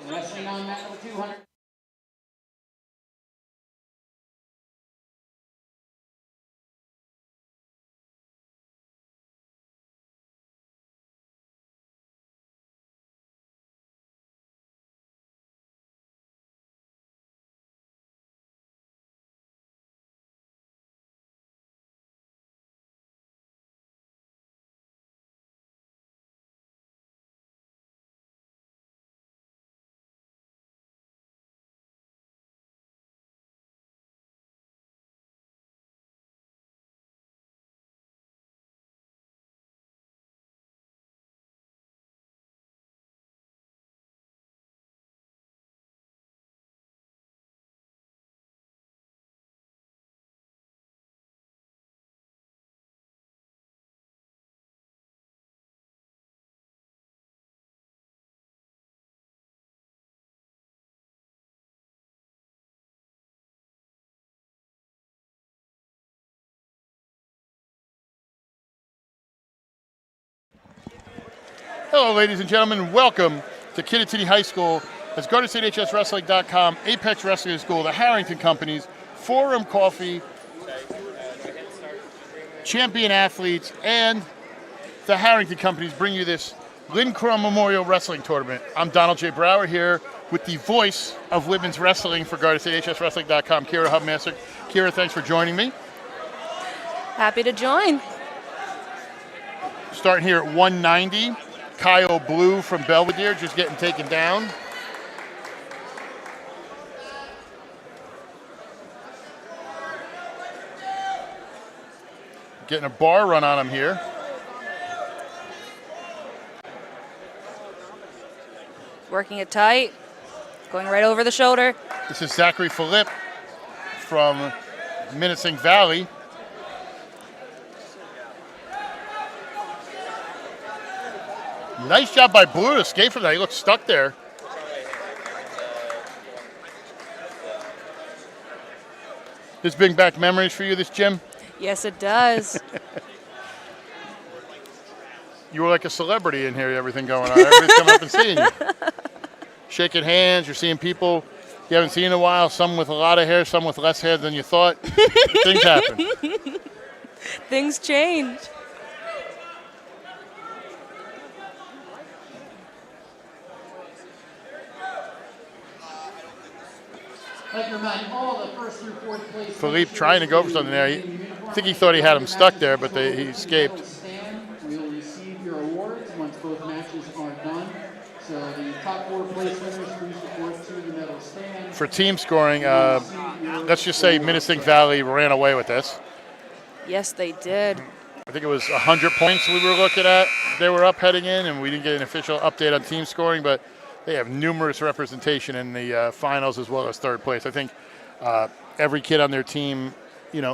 Wrestling on mat number 200. Hello, ladies and gentlemen. Welcome to Kittatinny High School as GSHSW.com, Apex Wrestling School, the Harrington Companies, Forum Coffee, Champion Athletes, and the Harrington Companies bring you this Linn Crawn Memorial Wrestling Tournament. I'm Donald J. Brower here with the voice of women's wrestling for GSHSW.com, Kira Hubmaster. Kira, thanks for joining me. Happy to join. Starting here at 190. Kyle Blue from Belvedere just getting taken down. Getting a bar run on him here. Working it tight. Going right over the shoulder. This is Zachary Philippe from Menacing Valley. Nice job by Blue to escape from that. He looks stuck there. This bring back memories for you, this gym? Yes, it does. You were like a celebrity in here, everything going on. Everybody's coming up and seeing you. Shaking hands, you're seeing people you haven't seen in a while, some with a lot of hair, some with less hair than you thought. Things happen. Things change. Philippe trying to go for something there. I think he thought he had him stuck there, but he escaped. We'll receive your awards once both matches are done. So the top 4 place winners please report to the medal stand. For team scoring, let's just say Menacing Valley ran away with this. Yes, they did. I think it was 100 points we were looking at. They were up heading in, and we didn't get an official update on team scoring, but they have numerous representation in the finals as well as third place. I think every kid on their team,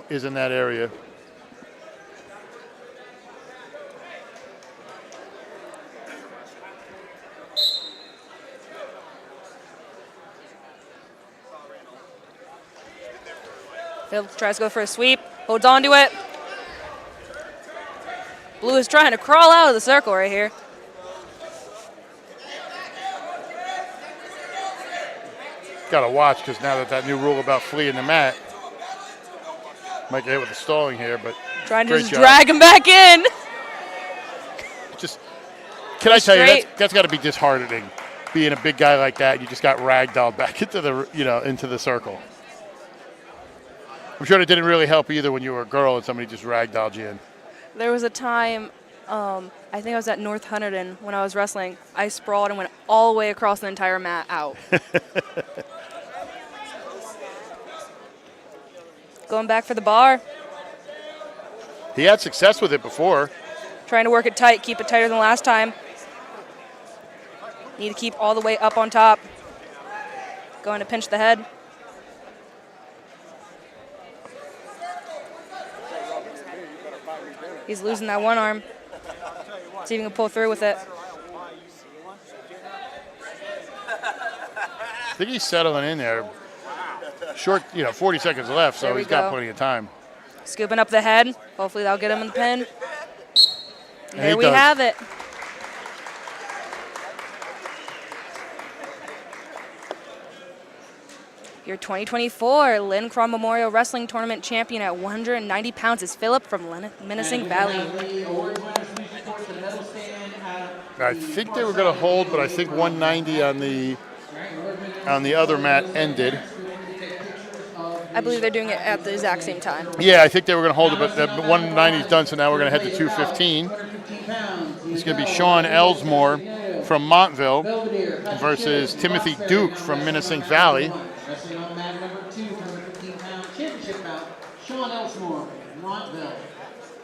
is in that area. Phillips tries to go for a sweep. Holds on to it. Blue is trying to crawl out of the circle right here. Got to watch because now that new rule about fleeing the mat, might get hit with the stalling here, but trying to just drag him back in. Can I tell you, that's got to be disheartening, being a big guy like that. You just got ragdolled back into the circle. I'm sure it didn't really help either when you were a girl and somebody just ragdolled you in. There was a time, I think I was at North Hunterdon when I was wrestling. I sprawled and went all the way across the entire mat out. Going back for the bar. He had success with it before. Trying to work it tight, keep it tighter than last time. Need to keep all the way up on top. Going to pinch the head. He's losing that one arm. See if he can pull through with it. I think he's settling in there. Short, 40 seconds left, so he's got plenty of time. Scooping up the head. Hopefully that'll get him in the pin. And there we have it. Your 2024 Linn Crawn Memorial Wrestling Tournament champion at 190 pounds is Philip from Menacing Valley. I think they were going to hold, but I think 190 on the other mat ended. I believe they're doing it at the exact same time. Yeah, I think they were going to hold it, but the 190 is done, so now we're going to head to 215. It's going to be Sean Elsmore from Montville versus Timothy Duke from Menacing Valley. Wrestling on mat number 2, 215-pound championship bout, Sean Elsmore, Montville.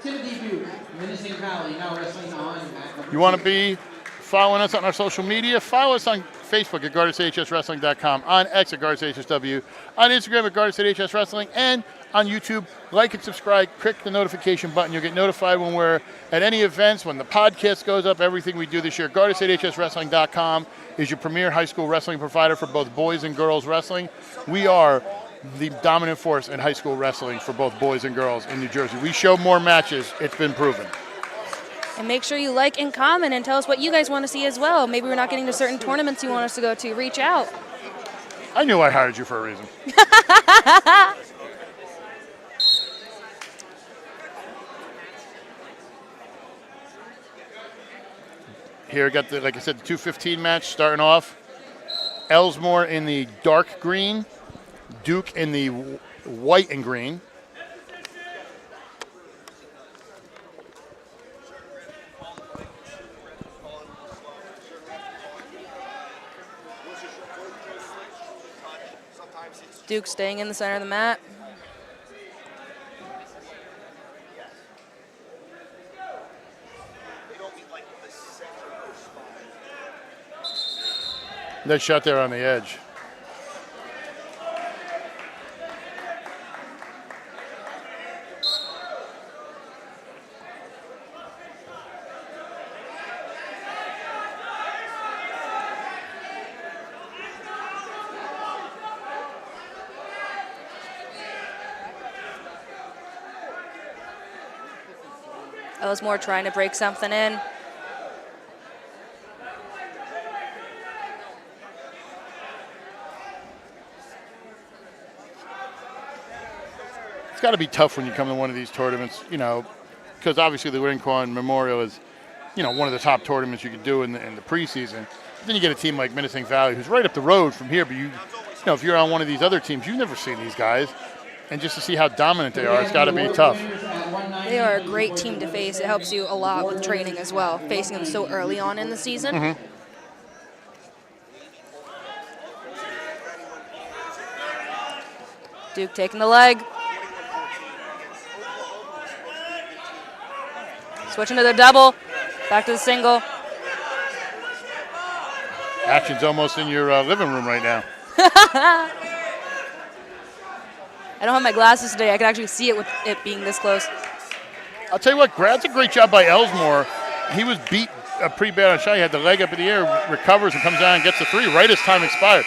Timothy Duke, Menacing Valley, now wrestling on mat number 2. You want to be following us on our social media? Follow us on Facebook at GSHSWrestling.com, on X at GSHSW, on Instagram at GSHSWrestling, and on YouTube. Like and subscribe, click the notification button. You'll get notified when we're at any events, when the podcast goes up, everything we do this year. GSHSWrestling.com is your premier high school wrestling provider for both boys and girls wrestling. We are the dominant force in high school wrestling for both boys and girls in New Jersey. We show more matches. It's been proven. And make sure you like and comment and tell us what you guys want to see as well. Maybe we're not getting to certain tournaments you want us to go to. Reach out. I knew I hired you for a reason. Here, got the, like I said, the 215 match starting off. Elsmore in the dark green, Duke in the white and green. Duke staying in the center of the mat. Nice shot there on the edge. Elsmore trying to break something in. It's got to be tough when you come to one of these tournaments, you know, because obviously the Linn Crawn Memorial is, you know, one of the top tournaments you could do in the preseason. But then you get a team like Menacing Valley, who's right up the road from here, but you know, if you're on one of these other teams, you've never seen these guys. And just to see how dominant they are, it's got to be tough. They are a great team to face. It helps you a lot with training as well, facing them so early on in the season. Mm-hmm. Duke taking the leg. Switching to the double. Back to the single. Action's almost in your living room right now. I don't have my glasses today. I can actually see it with it being this close. I'll tell you what, that's a great job by Elsmore. He was beat pretty bad on shot. He had the leg up in the air, recovers and comes down and gets the three right as time expired.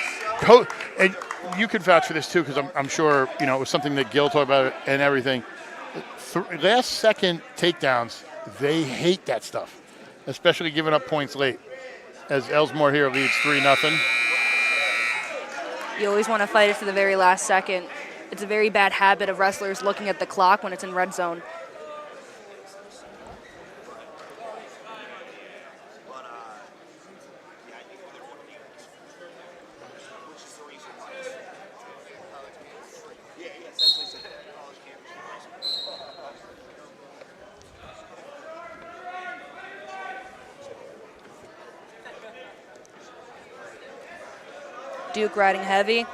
And you can vouch for this too, because I'm sure, you know, it was something that Gil talked about and everything. Last second takedowns, they hate that stuff, especially giving up points late. As Elsmore here leads 3-0. You always want to fight it to the very last second. It's a very bad habit of wrestlers looking at the clock when it's in red zone. Duke riding heavy.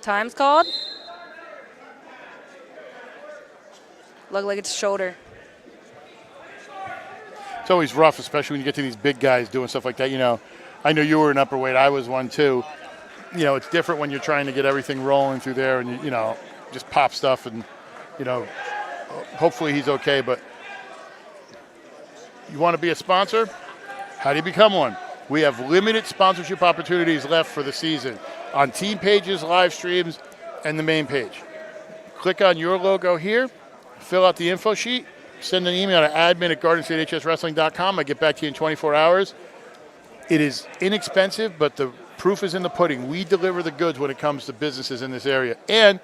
Time's called. Look like it's shoulder. It's always rough, especially when you get to these big guys doing stuff like that. You know, I know you were an upper weight. I was one too. You know, it's different when you're trying to get everything rolling through there and, you know, just pop stuff and, you know, hopefully he's okay. But you want to be a sponsor? How do you become one? We have limited sponsorship opportunities left for the season on team pages, live streams, and the main page. click on your logo here, fill out the info sheet, send an email to admin@GardenStateHSWrestling.com. I get back to you in 24 hours. It is inexpensive, but the proof is in the pudding. We deliver the goods when it comes to businesses in this area. And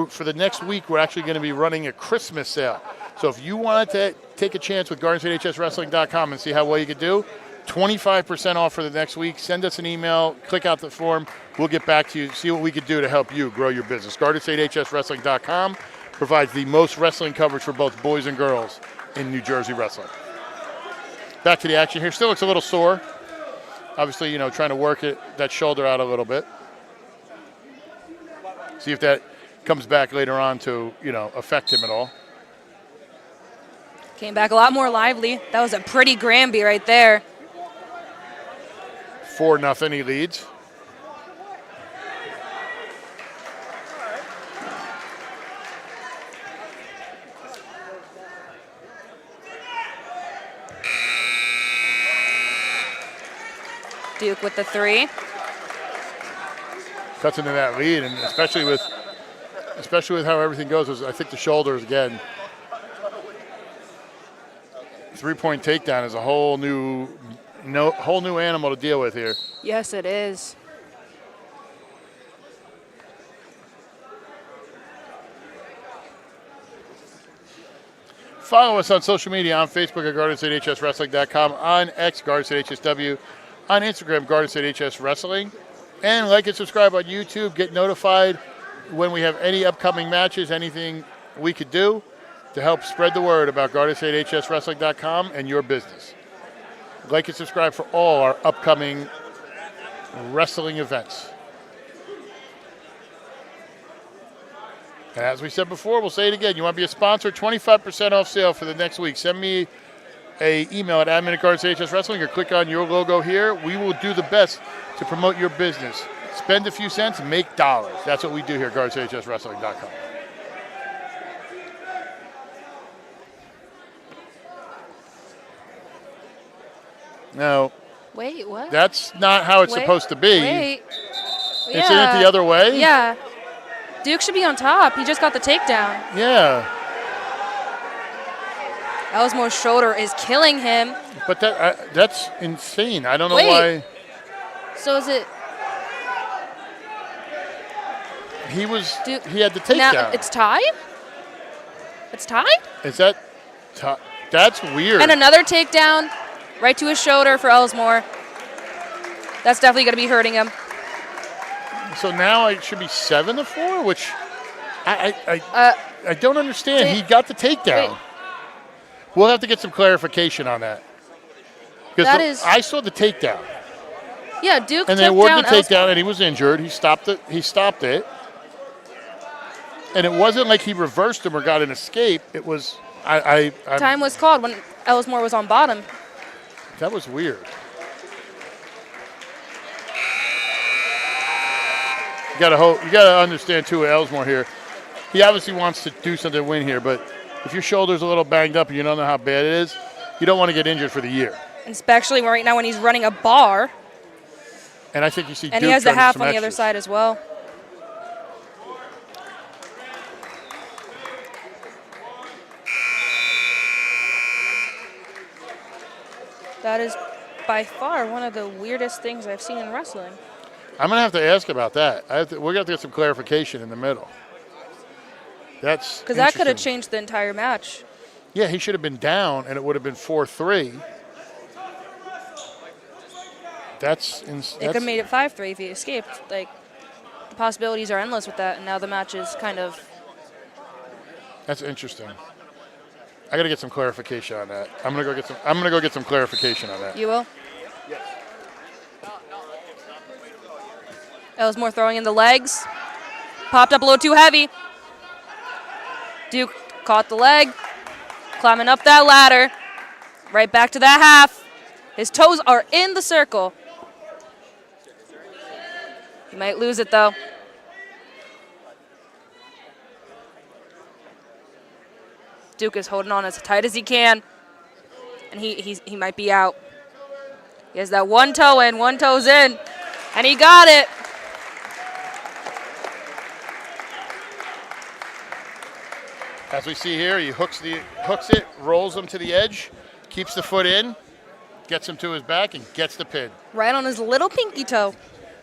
for the next week, we're actually going to be running a Christmas sale. So if you wanted to take a chance with GardenStateHSWrestling.com and see how well you could do, 25% off for the next week. Send us an email, click out the form. We'll get back to you, see what we could do to help you grow your business. GardenStateHSWrestling.com provides the most wrestling coverage for both boys and girls in New Jersey wrestling. Back to the action here. Still looks a little sore. Obviously, you know, trying to work that shoulder out a little bit. See if that comes back later on to, you know, affect him at all. Came back a lot more lively. That was a pretty Granby right there. 4-0, he leads. Duke with the 3. Cuts into that lead, and especially with how everything goes, I think the shoulders again. 3-point takedown is a whole new animal to deal with here. Yes, it is. Follow us on social media, on Facebook at GardenStateHSWrestling.com, on X, GardenStateHSW, on Instagram, GardenStateHSWrestling, and like and subscribe on YouTube. Get notified when we have any upcoming matches, anything we could do to help spread the word about GardenStateHSWrestling.com and your business. Like and subscribe for all our upcoming wrestling events. And as we said before, we'll say it again. You want to be a sponsor? 25% off sale for the next week. Send me an email at admin@GardenStateHSWrestling or click on your logo here. We will do the best to promote your business. Spend a few cents and make dollars. That's what we do here at GardenStateHSWrestling.com. No. Wait, what? That's not how it's supposed to be. Wait. Isn't it the other way? Yeah. Duke should be on top. He just got the takedown. Yeah. Ellsmore's shoulder is killing him. But that's insane. I don't know why. So is it? He had the takedown. Now it's tied? It's tied? Is that that's weird. And another takedown right to his shoulder for Ellsmore. That's definitely going to be hurting him. So now it should be 7-4, which I don't understand. He got the takedown. Wait. We'll have to get some clarification on that. Because I saw the takedown. Yeah, Duke and they awarded the takedown, and he was injured. He stopped it. And it wasn't like he reversed him or got an escape. It was time was called when Ellsmore was on bottom. That was weird. You gotta understand too, Ellsmore here. He obviously wants to do something to win here, but if your shoulder's a little banged up and you don't know how bad it is, you don't want to get injured for the year. Especially right now when he's running a bar. And I think you see And Duke he has the trying half some on the extras. other side as well. That is by far one of the weirdest things I've seen in wrestling. I'm going to have to ask about that. We're going to have to get some clarification in the middle. That's because that could have changed the entire match. Yeah, he should have been down, and it would have been 4-3. It could have made it 5-3 if he escaped. Like, the possibilities are endless with that, and now the match is kind of. That's interesting. I got to get some clarification on that. I'm gonna go get some clarification on that. You will. Yes. Ellsmore throwing in the legs. Popped up a little too heavy. Duke caught the leg. Climbing up that ladder. Right back to that half. His toes are in the circle. He might lose it though. Duke is holding on as tight as he can. And he might be out. He has that one toe in, one toe's in. And he got it. As we see here, he hooks it, rolls him to the edge, keeps the foot in, gets him to his back, and gets the pin. Right on his little pinky toe.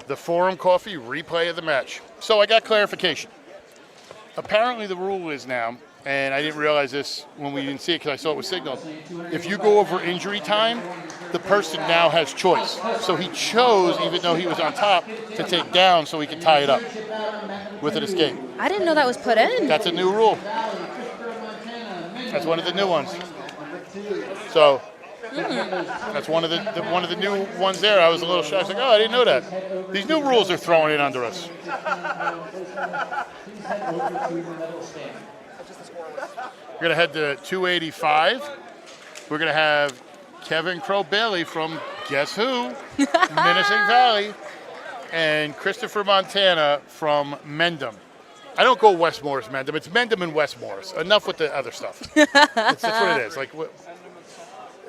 The Forum Coffee replay of the match. So I got clarification. Apparently the rule is now, and I didn't realize this when we didn't see it because I saw it was signaled, if you go over injury time, the person now has choice. So he chose, even though he was on top, to take down so he could tie it up with an escape. I didn't know that was put in. That's a new rule. That's one of the new ones. So that's one of the new ones there. I was a little shocked. I was like, oh, I didn't know that. These new rules are throwing in under us. We're going to head to 285. We're going to have Kevin Crow-Bailey from Guess Who? Menacing Valley. And Christopher Montana from Mendham. I don't go West Morris, Mendham. It's Mendham and West Morris. Enough with the other stuff. That's what it is. Like,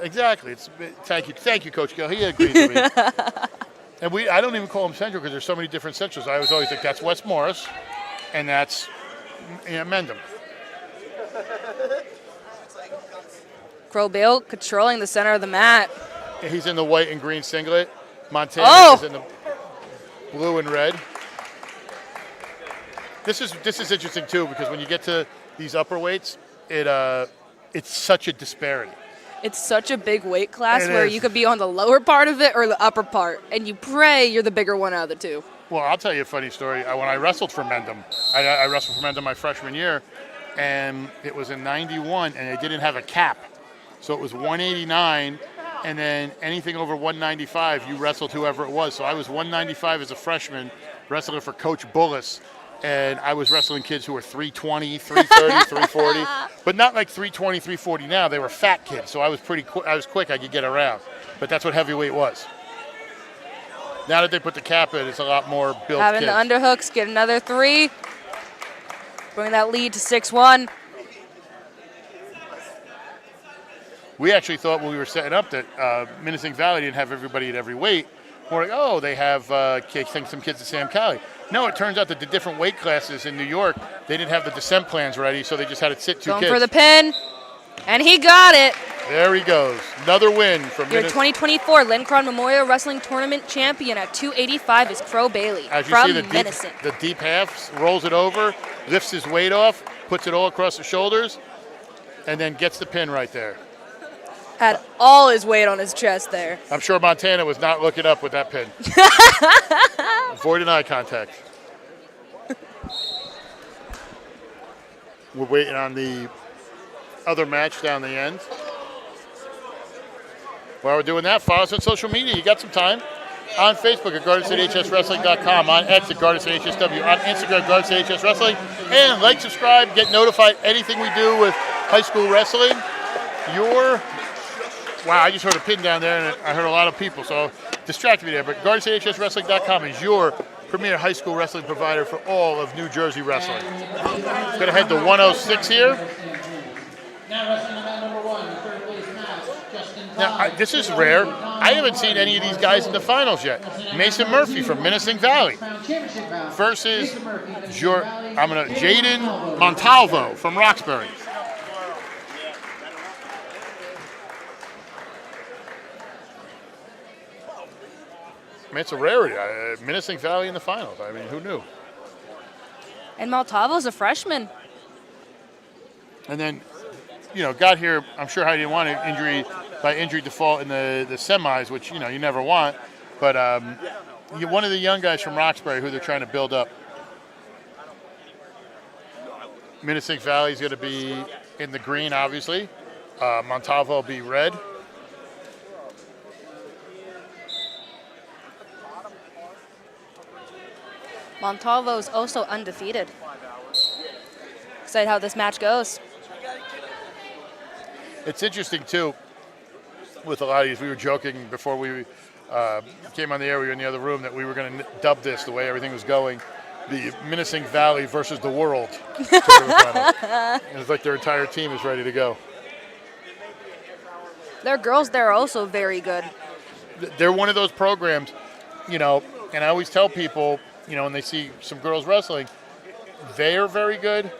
exactly. Thank you, Coach Gill. He agrees with me. And I don't even call them Central because there's so many different Centrals. I was always like, that's West Morris, and that's Mendham. Crow-Bailey controlling the center of the mat. He's in the white and green singlet. Montana is in the blue and red. This is interesting too because when you get to these upper weights, it's such a disparity. It's such a big weight class where you could be on the lower part of it or the upper part, and you pray you're the bigger one out of the two. Well, I'll tell you a funny story. When I wrestled for Mendham, I wrestled for Mendham my freshman year, and it was in '91, and they didn't have a cap. So it was 189, and then anything over 195, you wrestled whoever it was. So I was 195 as a freshman, wrestling for Coach Bullis, and I was wrestling kids who were 320, 330, 340, but not like 320, 340 now. They were fat kids, so I was I was quick. I could get around, but that's what heavyweight was. Now that they put the cap in, it's a lot more built Having kids. the underhooks, get another 3. Bring that lead to 6-1. We actually thought when we were setting up that Menacing Valley didn't have everybody at every weight. We're like, oh, they have some kids at Sam Cali. No, it turns out that the different weight classes in New York, they didn't have the descent plans ready, so they just had to sit 2 Going kids. for the pin, and he got it. There he goes. Another win from Your 2024 Linn Crawn Memorial Wrestling Tournament champion at 285 is Crow-Bailey As you from see, Menacing. the deep half, rolls it over, lifts his weight off, puts it all across the shoulders, and then gets the pin right there. Had all his weight on his chest there. I'm sure Montana was not looking up with that pin. Avoiding eye contact. We're waiting on the other match down the end. While we're doing that, follow us on social media. You got some time. On Facebook at GardenStateHSWrestling.com, on X at GardenStateHSW, on Instagram, GardenStateHSWrestling, and like, subscribe, get notified anything we do with high school wrestling. Wow, I just heard a pin down there, and I heard a lot of people, so distracted me there. But GardenStateHSWrestling.com is your premier high school wrestling provider for all of New Jersey wrestling. Going to head to 106 here. Now wrestling event number 1, the third place match, Justin Now, this is rare. I haven't seen any of these guys in the finals yet. Mason Murphy from Menacing Valley versus Jaden Montalvo from Roxbury. I mean, it's a rarity. Menacing Valley in the finals. I mean, who knew? And Montalvo's a freshman. And then, got here, I'm sure Heidi didn't want an injury by injury default in the semis, which, you never want. But one of the young guys from Roxbury who they're trying to build up. Menacing Valley is going to be in the green, obviously. Montalvo will be red. Montalvo is also undefeated. Excited how this match goes. It's interesting, too, with a lot of these. We were joking before we came on the air. We were in the other room that we were going to dub this the way everything was going. The Menacing Valley versus the world. It's like their entire team is ready to go. Their girls there are also very good. They're one of those programs, and I always tell people, when they see some girls wrestling, they are very good.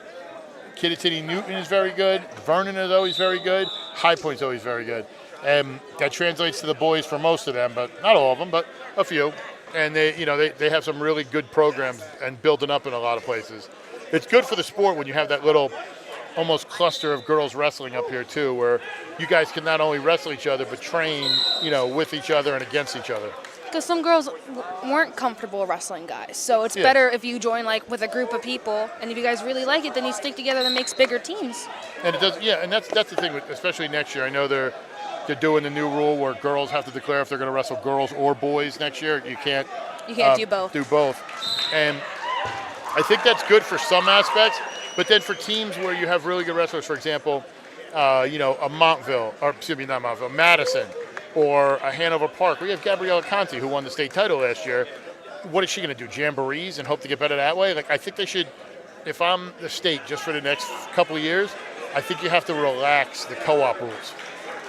Kittatinny Newton is very good. Vernon is always very good. High Point's always very good. And that translates to the boys for most of them, but not all of them, but a few. And they have some really good programs and building up in a lot of places. It's good for the sport when you have that little almost cluster of girls wrestling up here too, where you guys can not only wrestle each other, but train, with each other and against each other. Because some girls weren't comfortable wrestling guys, so it's Yeah. better if you join like with a group of people, and if you guys really like it, then you stick together and makes bigger teams. And it does, and that's the thing, especially next year. I know they're doing the new rule where girls have to declare if they're going to wrestle girls or boys next year. You can't do both. Do both, and I think that's good for some aspects. But then for teams where you have really good wrestlers, for example, a Montville, or excuse me, not Montville, Madison, or a Hanover Park. We have Gabriella Conti, who won the state title last year. What is she going to do, jamborees and hope to get better that way? Like, I think they should, if I'm the state just for the next couple of years, I think you have to relax the co-op rules.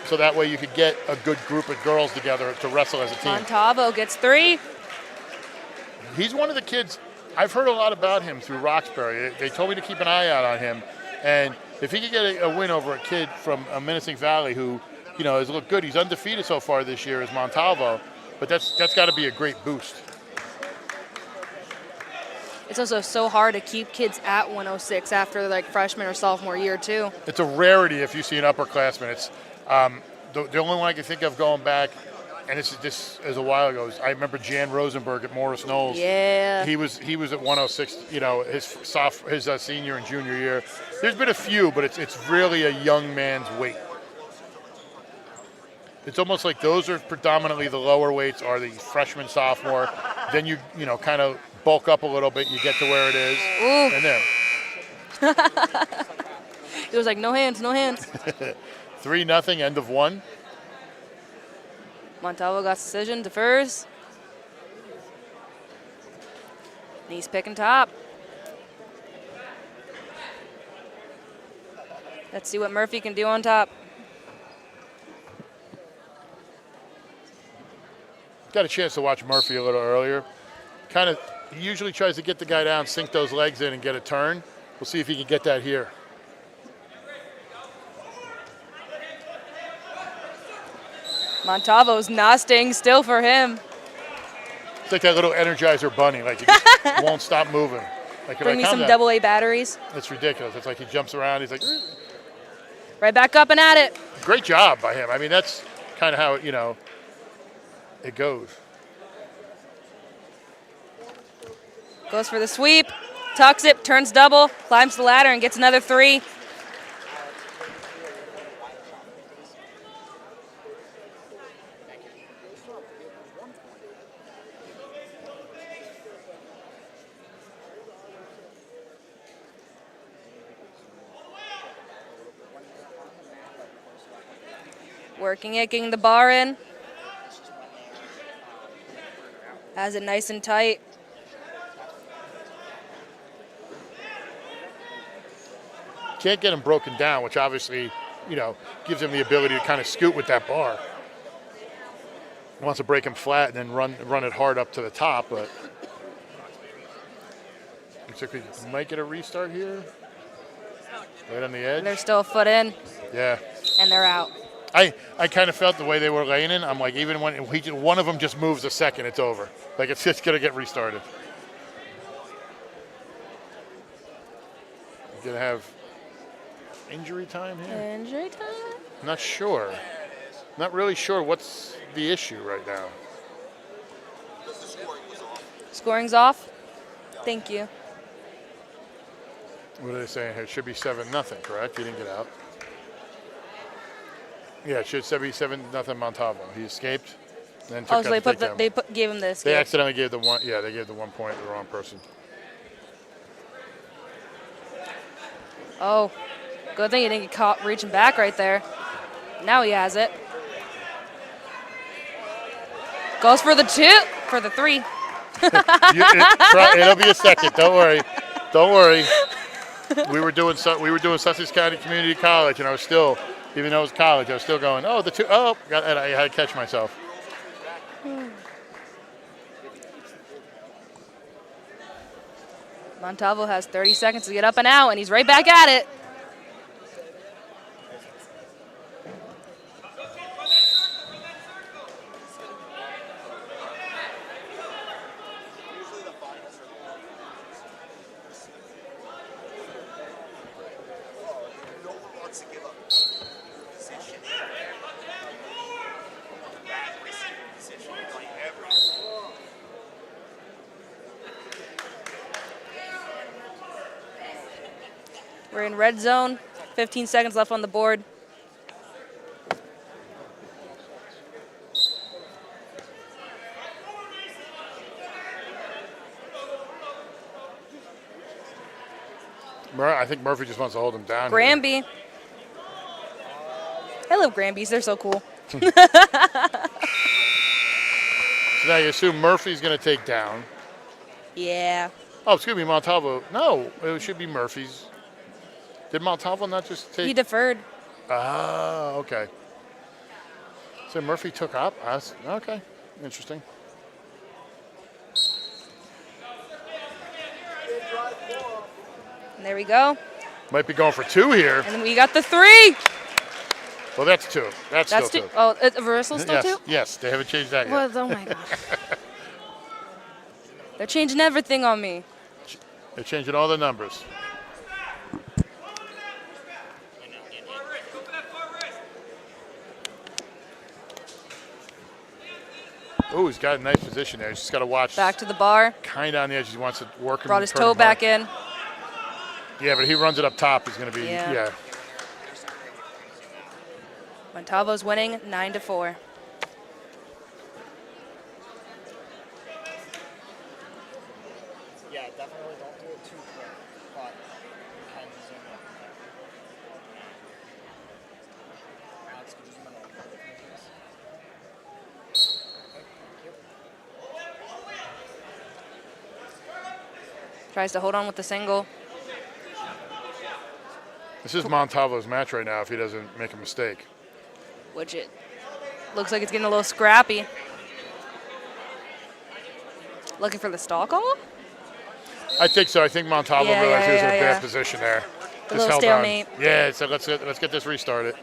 So that way you could get a good group of girls together to wrestle as a team. Montalvo gets 3. He's one of the kids, I've heard a lot about him through Roxbury. They told me to keep an eye out on him. And if he could get a win over a kid from Menacing Valley who, has looked good. He's undefeated so far this year as Montalvo, but that's got to be a great boost. It's also so hard to keep kids at 106 after like freshman or sophomore year too. It's a rarity if you see an upperclassman. It's the only one I can think of going back, and this is a while ago. I remember Jan Rosenberg at Morris Knowles. Yeah. He was at 106. His senior and junior year. There's been a few, but it's really a young man's weight. It's almost like those are predominantly the lower weights are the freshman, sophomore. Then you kind of bulk up a little bit. You get to where it is. Ooh. And there. It was like no hands, no hands. 3-0, end of 1. Montalvo got decision, defers. Knees picking top. Let's see what Murphy can do on top. Got a chance to watch Murphy a little earlier. He usually tries to get the guy down, sink those legs in, and get a turn. We'll see if he can get that here. Montalvo's not staying still for him. It's like that little Energizer bunny, like he just won't stop moving. Like, Bring me calm some down. AA batteries. It's ridiculous. It's like he jumps around. He's like, Right back up and at it. great job by him. I mean, that's kind of how it goes. Goes for the sweep, tucks it, turns double, climbs the ladder and gets another 3. Working it, getting the bar in. Has it nice and tight. Can't get him broken down, which obviously, gives him the ability to kind of scoot with that bar. He wants to break him flat and then run it hard up to the top, but looks like we might get a restart here. Right on the edge. They're still a foot in, Yeah. and they're out. I kind of felt the way they were laying in. I'm like, even when one of them just moves a second, it's over. Like, it's just going to get restarted. We're going to have injury time here? Injury time? Not sure. Not really sure what's the issue right now. Scoring's off? Thank you. What are they saying here? It should be 7-0, correct? He didn't get out. Yeah, it should be 7-0 Montalvo. He escaped. Then took Oh, so out the takedown. gave him the They escape. accidentally gave the one. Yeah, they gave the 1 point to the wrong person. Oh, good thing he didn't get caught reaching back right there. Now he has it. Goes for the 3. It'll be a second. Don't worry. Don't worry. We were doing Sussex County Community College, and I was still, even though it was college, I was still going. Oh, the 2. Oh, and I had to catch myself. Montalvo has 30 seconds to get up and out, and he's right back at it. We're in red zone. 15 seconds left on the board. I think Murphy just wants to hold him down. Granby. I love Granbys. They're so cool. So now you assume Murphy's going to take down. Yeah. Oh, excuse me, Montalvo. No, it should be Murphy's. Did Montalvo not just take? He deferred. Ah, okay. So Murphy took up us. Okay, interesting. And there we go. Might be going for 2 here. And then we got the 3. Well, that's 2. That's still 2. Oh, reversal's still Yes, 2? yes, they haven't changed that yet. What? Oh my god. They're changing everything on me. They're changing all the numbers. Oh, he's got a nice position there. He's just got to watch. Back to the bar. Kind of on the edge. He wants to work him. Brought his toe back in. Yeah, but he runs it up top. He's going to be, Yeah. Montalvo's winning 9-4. Yeah, definitely don't do it too quick, but kind of zoom in. Alex, could you zoom in a little bit, please? Okay, thank you. Tries to hold on with the single. This is Montalvo's match right now if he doesn't make a mistake. Which it looks like it's getting a little scrappy. Looking for the stall call? I think so. I think Montalvo realized he was in a bad position there. A little stalemate. Yeah, so let's get this restarted.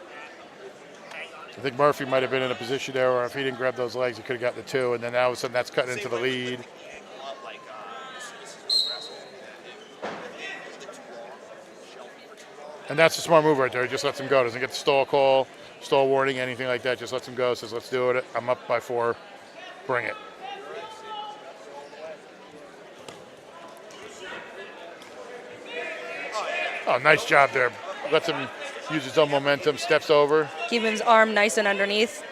I think Murphy might have been in a position there where if he didn't grab those legs, he could have gotten the 2, and then all of a sudden that's cutting into the lead. And that's a smart move right there. He just lets him go. Doesn't get the stall call, stall warning, anything like that. Just lets him go. Says, let's do it. I'm up by 4. Bring it. Oh, nice job there. Lets him use his own momentum. Steps over. Keeping his arm nice and underneath.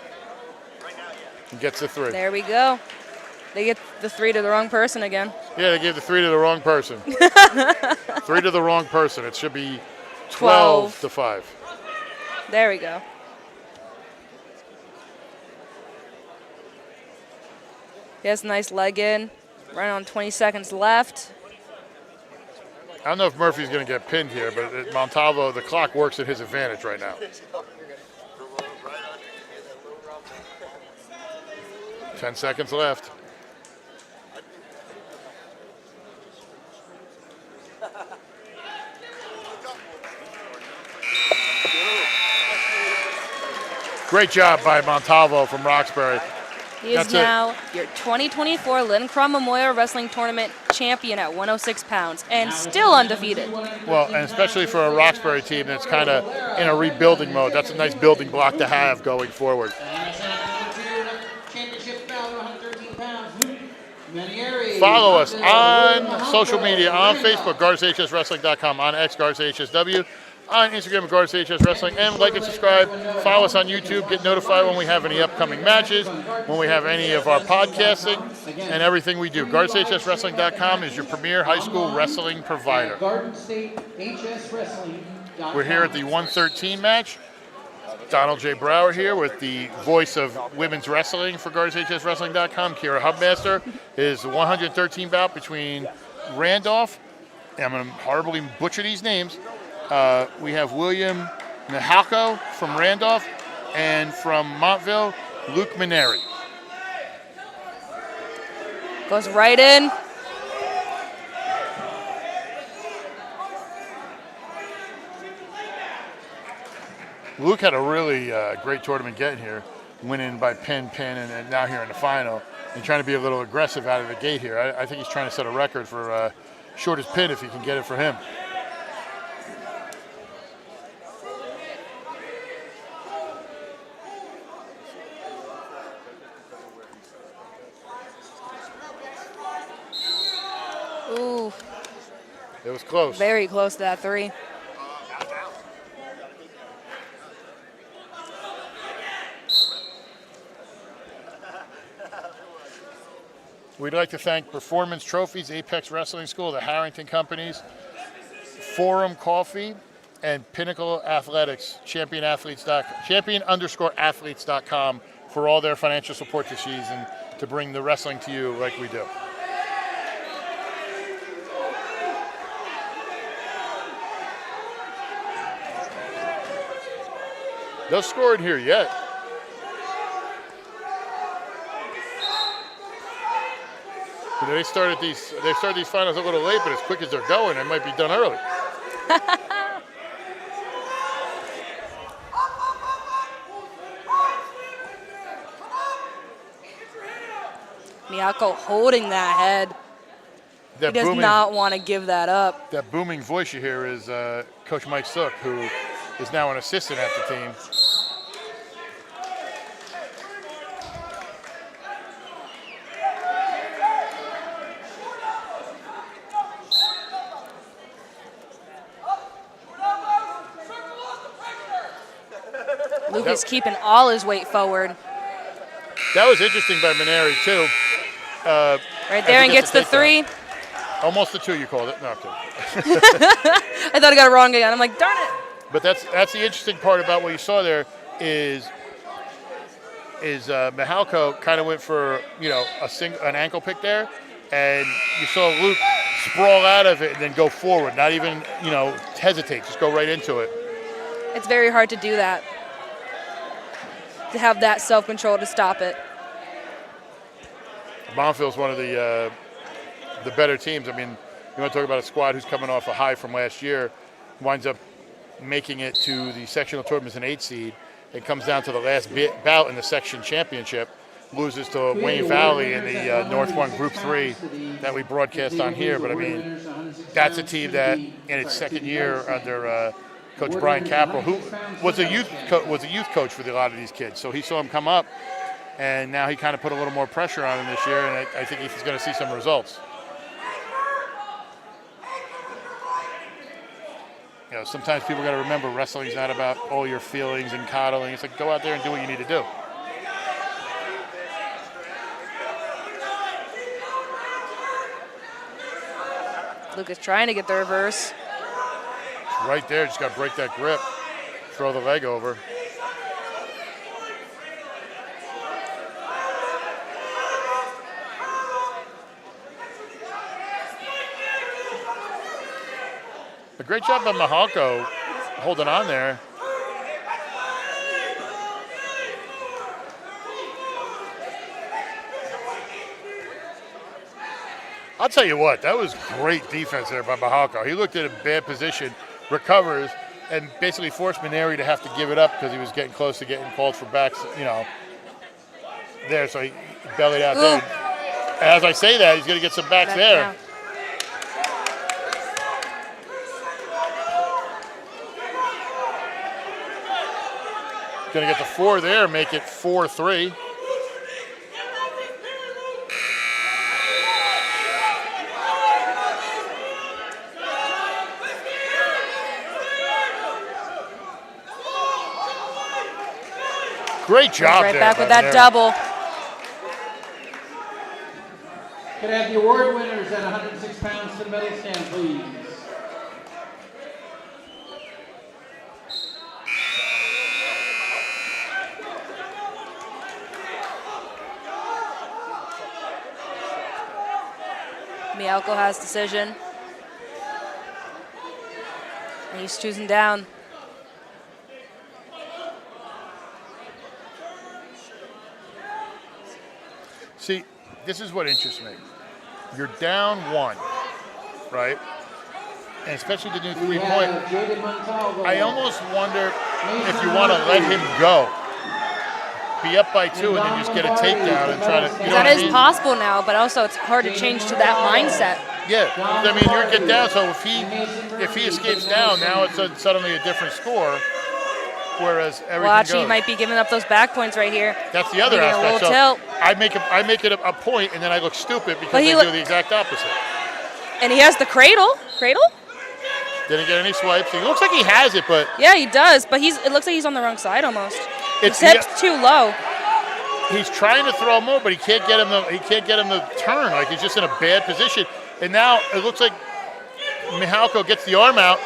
And gets the 3. There we go. They get the 3 to the wrong person again. Yeah, they gave the 3 to the wrong person. 3 to the wrong person. It should be 12 to 5. There we go. He has a nice leg in. Right on 20 seconds left. I don't know if Murphy's going to get pinned here, but Montalvo, the clock works at his advantage right now. 10 seconds left. Great job by Montalvo from Roxbury. He is now your 2024 Linn Crawn Memorial Wrestling Tournament champion at 106 pounds and still undefeated. Well, and especially for a Roxbury team that's kind of in a rebuilding mode, that's a nice building block to have going forward. Follow us on social media, on Facebook, GuardsHSWrestling.com, on X, GuardsHSW, on Instagram, GuardsHS Wrestling, and like and subscribe. Follow us on YouTube. Get notified when we have any upcoming matches, when we have any of our podcasting, and everything we do. GuardsHSWrestling.com is your premier high school wrestling provider. We're here at the 113 match. Donald J. Brower here with the voice of women's wrestling for GuardsHSWrestling.com. Kira Hubmaster is the 113 bout between Randolph, and I'm going to horribly butcher these names. We have William Nahalko from Randolph, and from Montville, Luke Maneri. Goes right in. Luke had a really great tournament getting here, winning by pin, and now here in the final, and trying to be a little aggressive out of the gate here. I think he's trying to set a record for shortest pin if he can get it for him. Ooh. It was close. Very close to that 3. We'd like to thank Performance Trophies, Apex Wrestling School, the Harrington Companies, Forum Coffee, and Pinnacle Athletics, champion_athletes.com for all their financial support this season to bring the wrestling to you like we do. No score in here yet. You know, they started these finals a little late, but as quick as they're going, they might be done early. Miyako holding that head. He does not want to give that up. That booming voice you hear is Coach Mike Sook, who is now an assistant at the team. Lucas keeping all his weight forward. That was interesting by Maneri, too. Right there, and gets the 3. Almost the 2, you called it. No, okay. I thought I got it wrong again. I'm like, darn it. But that's the interesting part about what you saw there is Mihalko kind of went for, you know, an ankle pick there, and you saw Luke sprawl out of it and then go forward, not even, you know, hesitate, just go right into it. It's very hard to do that, to have that self-control to stop it. Bonfield's one of the better teams. I mean, you want to talk about a squad who's coming off a high from last year, winds up making it to the sectional tournament as an 8 seed. It comes down to the last bout in the section championship, loses to Wayne Valley in the North 1 Group 3 that we broadcast on here. But I mean, that's a team that in its second year under Coach Brian Capel, who was a youth coach for a lot of these kids. So he saw him come up, and now he kind of put a little more pressure on him this year, and I think he's going to see some results. You know, sometimes people got to remember wrestling's not about all your feelings and coddling. It's like, go out there and do what you need to do. Lucas trying to get the reverse. Right there, just got to break that grip, throw the leg over. A great job by Mihalko holding on there. I'll tell you what, that was great defense there by Mihalko. He looked at a bad position, recovers, and basically forced Maneri to have to give it up because he was getting close to getting called for backs, you know, there. So he bellied out there. And as I say that, he's going to get some backs there. Down. Going to get the 4 there, make it 4-3. Great job right there. Back with that double. Could I have the award winners at 106 pounds to the medal stand, please? Mihalko has decision. And he's choosing down. See, this is what interests me. You're down 1, right? And especially the new 3-point. I almost wonder if you want to let him go. Be up by 2 and then just get a takedown and try to, you know That what I is mean? possible now, but also it's hard to change to that mindset. Yeah, I mean, you're getting down, so if he escapes down, now it's suddenly a different score, whereas everything Well, actually, goes. he might be giving up those back points right here. That's the other Making a aspect. little So tilt. I make it a point, and then I look stupid because But he they look- do the exact opposite. And he has the cradle. Cradle? Didn't get any swipes. He looks like he has it, but Yeah, he does, but it looks like he's on the wrong side almost. It's His hips too low. he's trying to throw more, but he can't get him to turn. Like he's just in a bad position. And now it looks like Mihalko gets the arm out,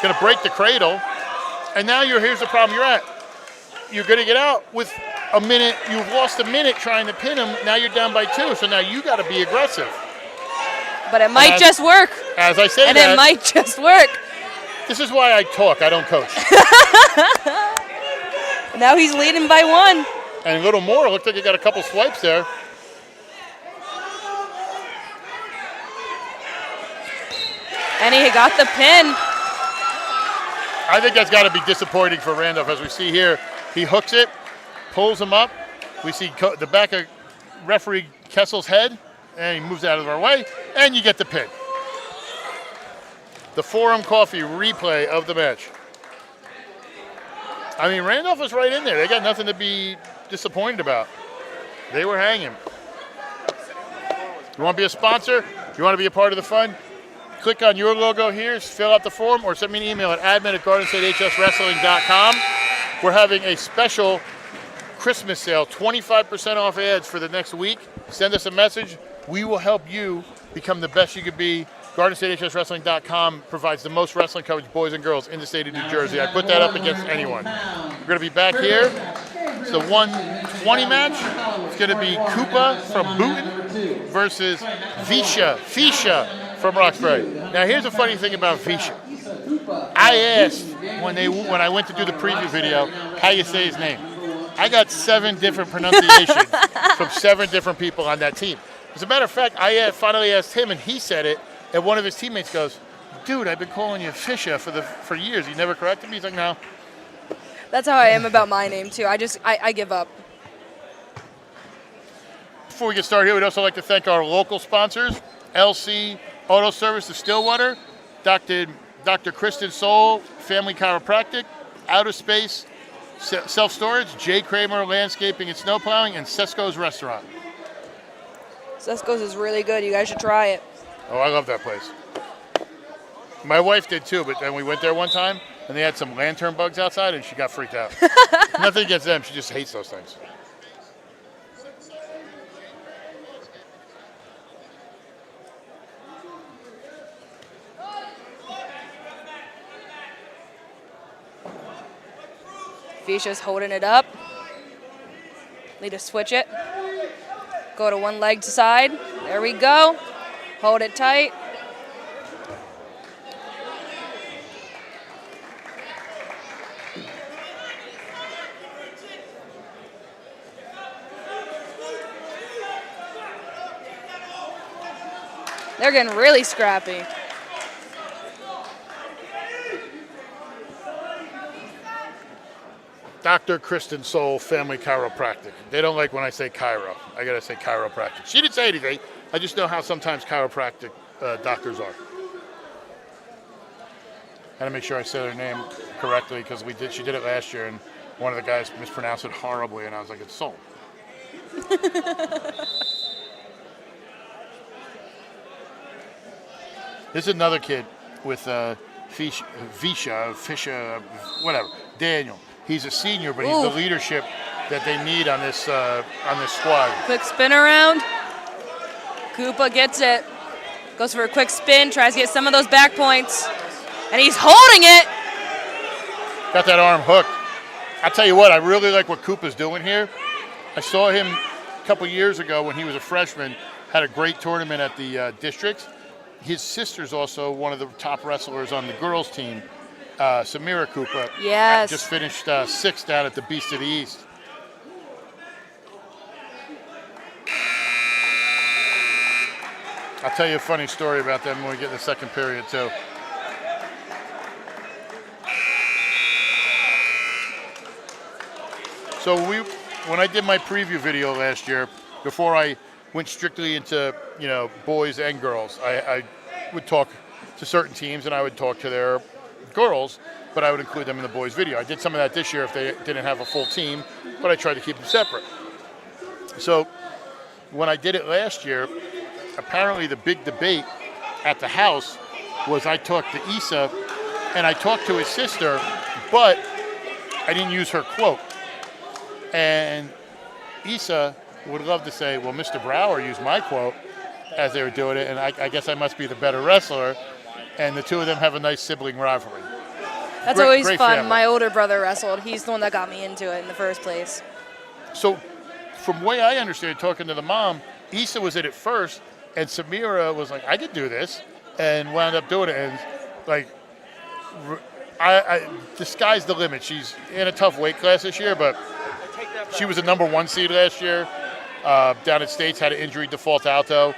going to break the cradle. And now here's the problem you're at. You're going to get out with a minute. You've lost a minute trying to pin him. Now you're down by 2. So now you got to be aggressive. But it might just work. As I say and that. it might just work. This is why I talk. I don't coach. Now he's leading by 1. And a little more. Looked like he got a couple swipes there. And he got the pin. I think that's got to be disappointing for Randolph. As we see here, he hooks it, pulls him up. We see the back of referee Kessel's head, and he moves out of our way, and you get the pin. The Forum Coffee replay of the match. I mean, Randolph was right in there. They got nothing to be disappointed about. They were hanging. You want to be a sponsor? You want to be a part of the fun? Click on your logo here, fill out the form, or send me an email at admin@GardenStateHSWrestling.com. We're having a special Christmas sale, 25% off ads for the next week. Send us a message. We will help you become the best you could be. GardenStateHSWrestling.com provides the most wrestling coverage, boys and girls, in the state of New Jersey. I put that up against anyone. We're going to be back here. It's the 120 match. It's going to be Koopa from Booton versus Visha from Roxbury. Now, here's a funny thing about Visha. I asked when I went to do the preview video how you say his name. I got 7 different pronunciations from 7 different people on that team. As a matter of fact, I finally asked him, and he said it, and one of his teammates goes, "Dude, I've been calling you Fisha for years. You never corrected me?" He's like, "No." That's how I am about my name, too. I give up. Before we get started here, we'd also like to thank our local sponsors, LC Auto Service of Stillwater, Dr. Kristen Soul, Family Chiropractic, Outer Space, Self-Storage, J. Kramer Landscaping and Snowplowing, and Sesco's Restaurant. Sesco's is really good. You guys should try it. Oh, I love that place. My wife did too, but then we went there one time, and they had some lantern bugs outside, and she got freaked out. Nothing against them. She just hates those things. Visha's holding it up. Need to switch it. Go to one leg side. There we go. Hold it tight. They're getting really scrappy. Dr. Kristen Soul, Family Chiropractic. They don't like when I say chiro. I gotta say chiropractic. She didn't say anything. I just know how sometimes chiropractic doctors are. Gotta make sure I say their name correctly because she did it last year, and one of the guys mispronounced it horribly, and I was like, it's Soul. This is another kid with Visha, whatever, Daniel. He's a senior, but he's the leadership that they need on this squad. Quick spin around. Koopa gets it. Goes for a quick spin, tries to get some of those back points. And he's holding it. Got that arm hooked. I'll tell you what, I really like what Koopa's doing here. I saw him a couple years ago when he was a freshman, had a great tournament at the districts. His sister's also one of the top wrestlers on the girls' team. Samira Koopa just finished 6th down at the Beast of the East. I'll tell you a funny story about them when we get in the second period too. So when I did my preview video last year, before I went strictly into boys and girls, I would talk to certain teams and I would talk to their girls, but I would include them in the boys video. I did some of that this year if they didn't have a full team, but I tried to keep them separate. So when I did it last year, apparently the big debate at the house was I talked to Issa and I talked to his sister, but I didn't use her quote. And Issa would love to say, well, Mr. Brower used my quote as they were doing it, and I guess I must be the better wrestler. And the two of them have a nice sibling rivalry. That's always great fun. family. My older brother wrestled. He's the one that got me into it in the first place. So, from the way I understand, talking to the mom, Issa was in it first, and Samira was like, I could do this, and wound up doing it. And, like, the sky's the limit. She's in a tough weight class this year, but she was a number 1 seed last year. Down at States, had an injury, default out, though.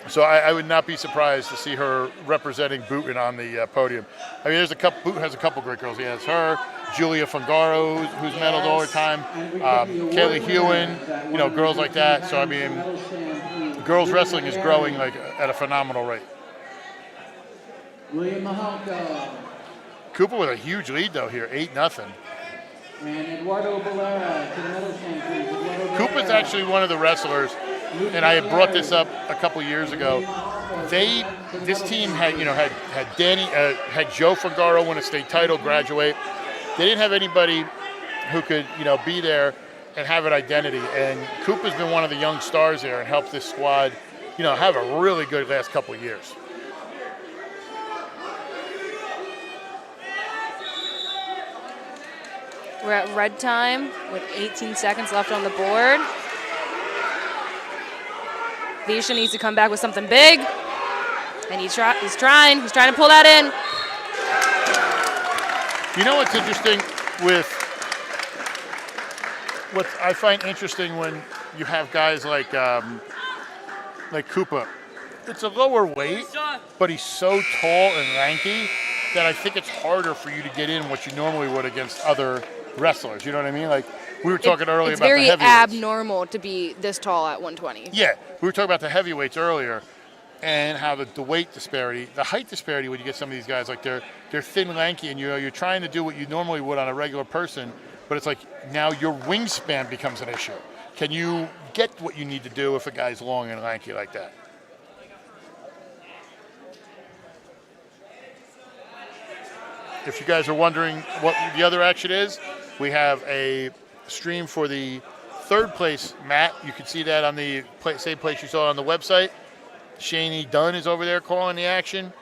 So I would not be surprised to see her representing Booten on the podium. I mean, Booten has a couple great girls. He has her, Julia Fungaro, who's medaled all the time, Kaylee Hewen, girls like that. So, I mean, girls wrestling is growing like at a phenomenal rate. William Mahalka. Cooper with a huge lead, though, here, 8-0. And Eduardo Valera to the medal stand, please. Eduardo Cooper's Valera. actually one of the wrestlers, and I had brought this up a couple years ago. This team had had Joe Fungaro win a state title, graduate. They didn't have anybody who could be there and have an identity. And Cooper's been one of the young stars there and helped this squad have a really good last couple of years. We're at red time with 18 seconds left on the board. Visha needs to come back with something big. And he's trying to pull that in. You know what's interesting what I find interesting when you have guys like Koopa. It's a lower weight, but he's so tall and lanky that I think it's harder for you to get in what you normally would against other wrestlers. You know what I mean? Like we were talking earlier about the heavyweights. It's very abnormal to be this tall at 120. Yeah, we were talking about the heavyweights earlier and how the weight disparity, the height disparity when you get some of these guys, like they're thin, lanky, and you're trying to do what you normally would on a regular person, but it's like now your wingspan becomes an issue. Can you get what you need to do if a guy's long and lanky like that? If you guys are wondering what the other action is, we have a stream for the third place mat. You can see that on the same place you saw on the website. Shani Dunn is over there calling the action.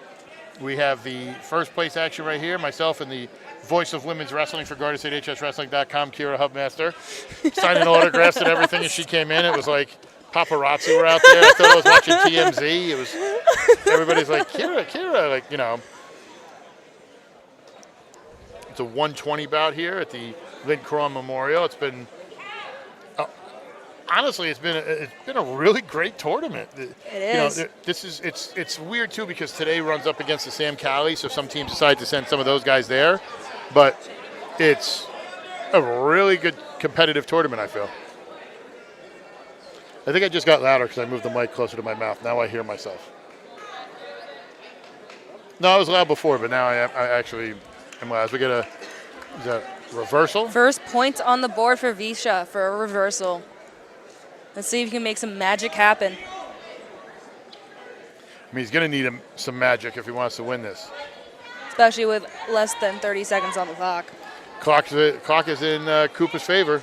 We have the first place action right here, myself and the voice of women's wrestling for GSHSW.com, Kira Hubmaster, signing autographs and everything as she came in. It was like paparazzi were out there. I thought I was watching TMZ. It was everybody's like, Kira, like, It's a 120 bout here at the Linn Crawn Memorial. It's been, honestly, it's been a really great tournament. It is. It's weird too because today runs up against the Sam Cali, so some teams decide to send some of those guys there, but it's a really good competitive tournament. I feel. I think I just got louder because I moved the mic closer to my mouth. Now I hear myself. No, I was loud before, but now I actually. And as we get is that reversal? First point on the board for Visha for a reversal. Let's see if he can make some magic happen. I mean, he's going to need some magic if he wants to win this. Especially with less than 30 seconds on the clock. Clock is in Koopa's favor.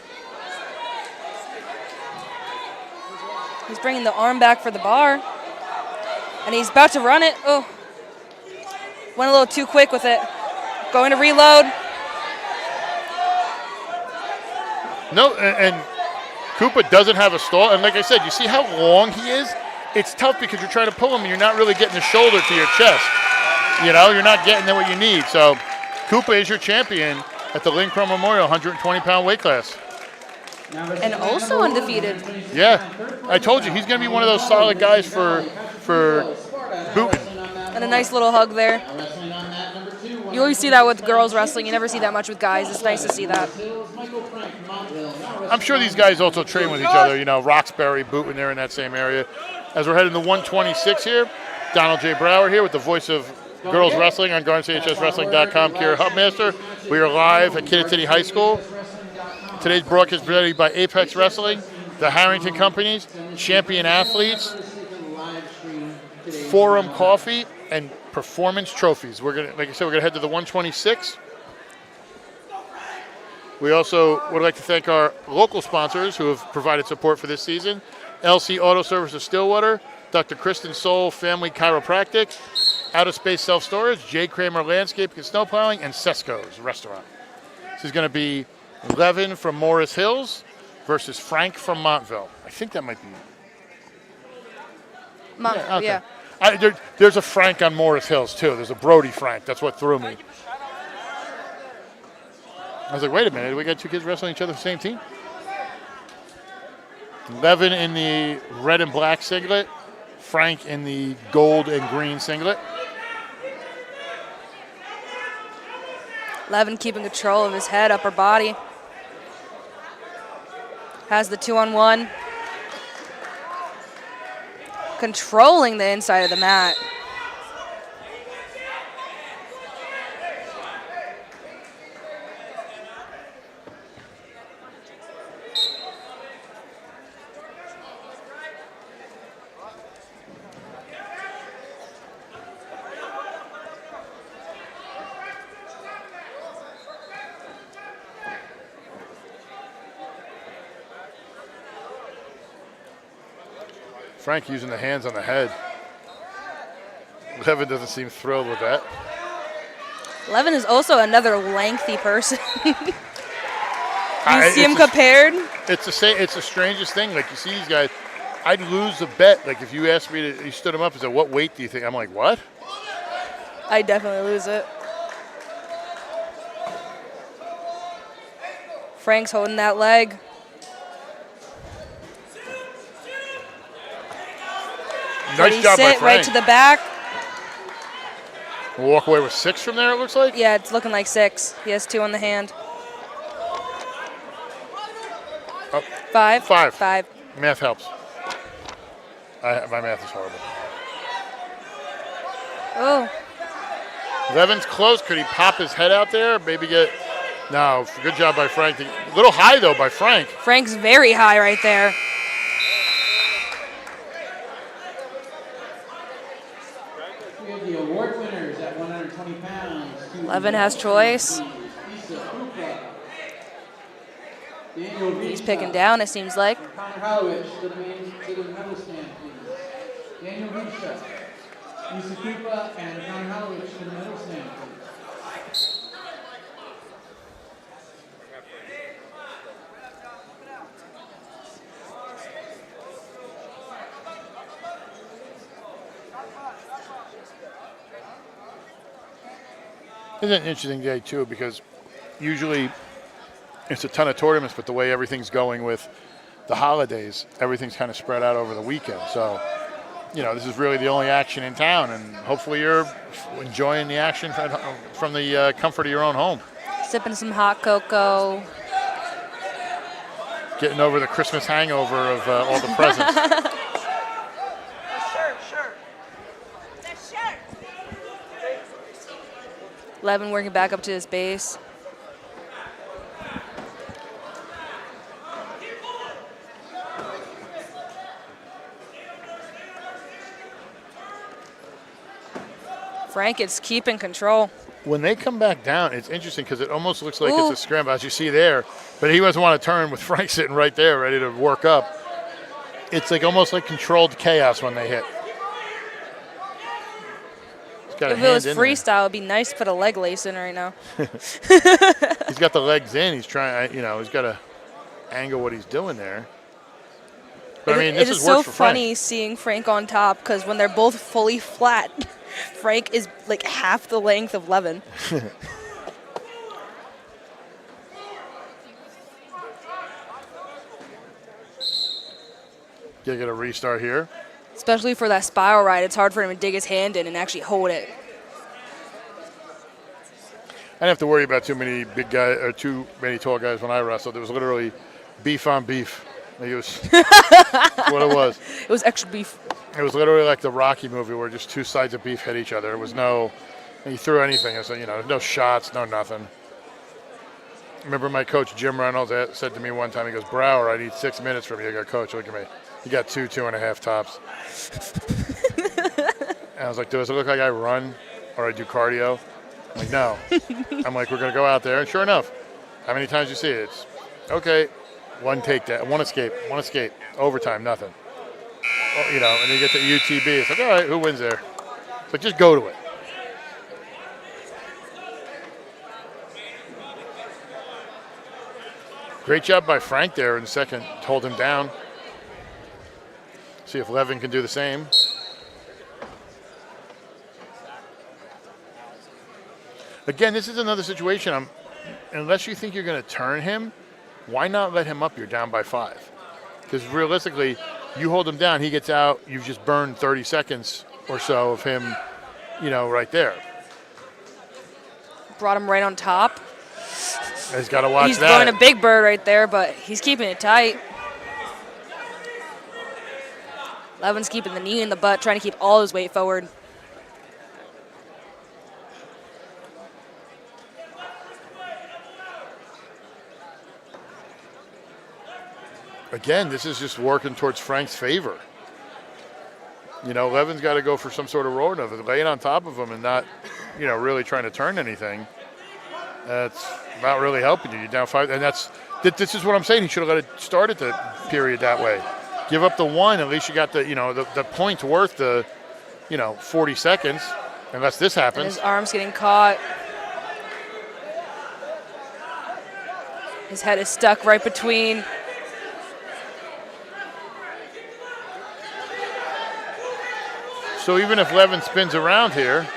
He's bringing the arm back for the bar. And he's about to run it. Oh, went a little too quick with it. Going to reload. No, and Koopa doesn't have a stall. And like I said, you see how long he is? It's tough because you're trying to pull him and you're not really getting the shoulder to your chest. You're not getting what you need. So Koopa is your champion at the Linn Crawn Memorial 120-pound weight class. And also undefeated. Yeah, I told you, he's going to be one of those solid guys for Booten. And a nice little hug there. You always see that with girls wrestling. You never see that much with guys. It's nice to see that. I'm sure these guys also train with each other. Roxbury, Booten, they're in that same area. As we're heading to 126 here, Donald J. Brower here with the voice of girls wrestling on GSHSW.com, Kira Hubmaster. We are live at Kittatinny High School. Today's broadcast is presented by Apex Wrestling, the Harrington Companies, Champion Athletes, Forum Coffee, and Performance Trophies. We're gonna head to the 126. We also would like to thank our local sponsors who have provided support for this season. LC Auto Service of Stillwater, Dr. Kristen Soul Family Chiropractic, Outer Space Self-Storage, J. Kramer Landscaping and Snowplowing, and Cesco's Restaurant. This is going to be Levin from Morris Hills versus Frank from Montville. I think that might be... Yeah. There's a Frank on Morris Hills, too. There's a Brody Frank. That's what threw me. I was like, wait a minute. We got two kids wrestling each other on the same team? Levin in the red and black singlet. Frank in the gold and green singlet. Levin keeping control of his head, upper body. Has the 2-on-1. Controlling the inside of the mat. Frank using the hands on the head. Levin doesn't seem thrilled with that. Levin is also another lengthy person. You see him It's compared? It's the strangest thing. Like, you see these guys, I'd lose a bet. Like, if you asked me to, you stood him up and said, what weight do you think? I'm like, what? I definitely lose it. Frank's holding that leg. Nice job by Sit Frank. right to the back. We'll walk away with 6 from there, it looks like. Yeah, it's looking like 6. He has 2 on the hand. Oh, 5? 5. 5. Math helps. My math is horrible. Oh, Levin's close. Could he pop his head out there? Maybe get... No, good job by Frank. A little high, though, by Frank. Frank's very high right there. We have the award winners at 120 pounds. Levin has choice. He's picking down, it seems like. Connor Howich to the medal stand, please. Daniel Rubsha, Lisa Krupa, and Connor Howich to the medal stand, please. It's an interesting day, too, because usually it's a ton of tournaments, but the way everything's going with the holidays, everything's kind of spread out over the weekend. So, this is really the only action in town, and hopefully you're enjoying the action from the comfort of your own home. Sipping some hot cocoa. Getting over the Christmas hangover of all the presents. Levin working back up to his base. Frank is keeping control. When they come back down, it's interesting because it almost looks like it's a scramble, as you see there. But he doesn't want to turn with Frank sitting right there, ready to work up. It's like almost like controlled chaos when they hit. If it was freestyle, it'd be nice to put a leg lace in right now. He's got the legs in. He's trying, he's got to angle what he's doing there. But It is so funny seeing Frank on top because when they're both fully flat, Frank is like half the length of Levin. Gotta get a restart here. Especially for that spiral ride, it's hard for him to dig his hand in and actually hold it. I didn't have to worry about too many big guys or too many tall guys when I wrestled. It was literally beef on beef. Like it was what it was. It was extra beef. It was literally like the Rocky movie where just two sides of beef hit each other. There was no, he threw anything. So, no shots, no nothing. Remember my coach, Jim Reynolds, said to me one time, he goes, Brower, I need 6 minutes from you. I go, Coach, look at me. You got 2.5 tops. And I was like, does it look like I run or I do cardio? I'm like, no. I'm like, we're going to go out there. And sure enough, How many times you see it? It's, okay, one takedown, one escape, overtime, nothing. Oh, you know, and then you get to UTB. It's like, all right, who wins there? It's like, just go to it. Great job by Frank there in the second to hold him down. See if Levin can do the same. Again, this is another situation. Unless you think you're going to turn him, why not let him up? You're down by 5. Because realistically, you hold him down, he gets out, you've just burned 30 seconds or so of him, you know, right there. Brought him right on top. He's got to watch He's that. throwing a big bird right there, but he's keeping it tight. Levin's keeping the knee in the butt, trying to keep all his weight forward. Again, this is just working towards Frank's favor. You know, Levin's got to go for some sort of road of it, laying on top of him and not, you know, really trying to turn anything. That's not really helping you. You're down 5, and this is what I'm saying. He should have let it start at the period that way. Give up the 1. At least you got the, you know, the point's worth the, you know, 40 seconds, unless this happens. And his arm's getting caught. His head is stuck right between. So even if Levin spins around here,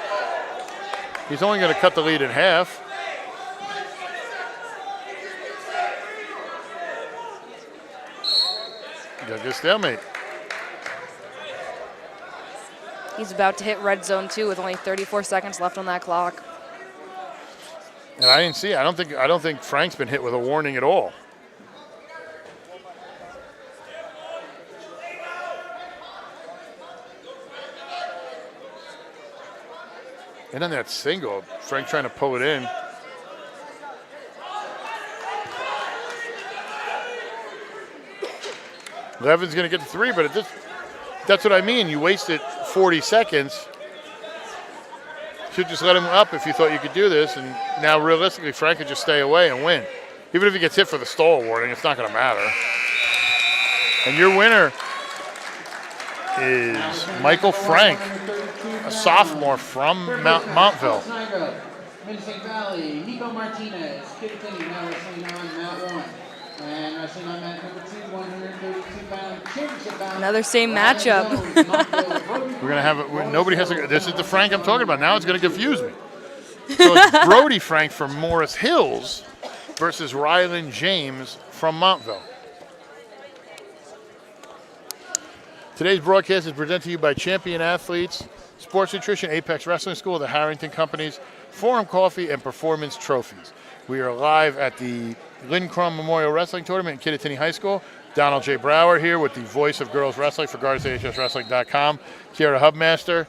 he's only going to cut the lead in half. Got a stalemate. He's about to hit red zone 2 with only 34 seconds left on that clock. And I didn't see it. I don't think Frank's been hit with a warning at all. And then that single, Frank trying to pull it in. Levin's going to get the 3, but that's what I mean. You wasted 40 seconds. Should just let him up if you thought you could do this. And now, realistically, Frank could just stay away and win. Even if he gets hit for the stall warning, it's not going to matter. And your winner is Michael Frank, a sophomore from Montville. Menacing Valley, Nico Martinez, Kittatinny now wrestling on Mount 1. And wrestling on mat number 2, 132-pound championship bout. Another same matchup. We're going to have it. Nobody has a. This is the Frank I'm talking about. Now it's going to confuse me. So it's Brody Frank from Morris Hills versus Rylan James from Montville. Today's broadcast is presented to you by Champion Athletes, Sports Nutrition, Apex Wrestling School, the Harrington Companies, Forum Coffee, and Performance Trophies. We are live at the Linn Crawn Memorial Wrestling Tournament in Kittatinny High School. Donald J. Brower here with the voice of girls wrestling for GSHSW.com, Kiara Hubmaster.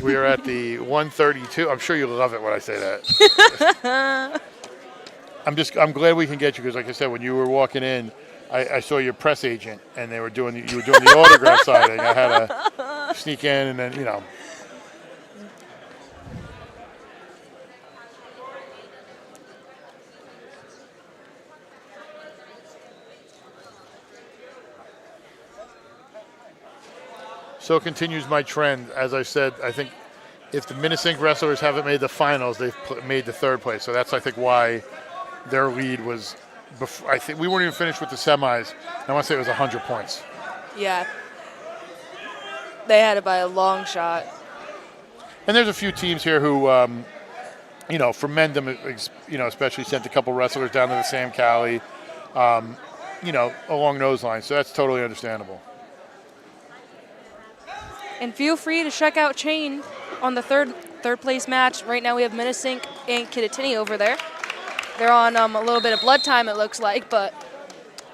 We are at the 132. I'm sure you love it when I say that. I'm glad we can get you because, like I said, when you were walking in, I saw your press agent and you were doing the autograph signing. I had to sneak in and then, you know. So continues my trend. As I said, I think if the Minnesink wrestlers haven't made the finals, they've made the 3rd place. So that's, I think, why their lead was. I think we weren't even finished with the semis. I want to say it was 100 points. Yeah. They had it by a long shot. And there's a few teams here who, you know, for Mendham, you know, especially sent a couple wrestlers down to the Sam Cali, you know, along those lines. So that's totally understandable. And feel free to check out Chain on the third place match. Right now we have Minnesink and Kittatinny over there. They're on a little bit of blood time, it looks like, but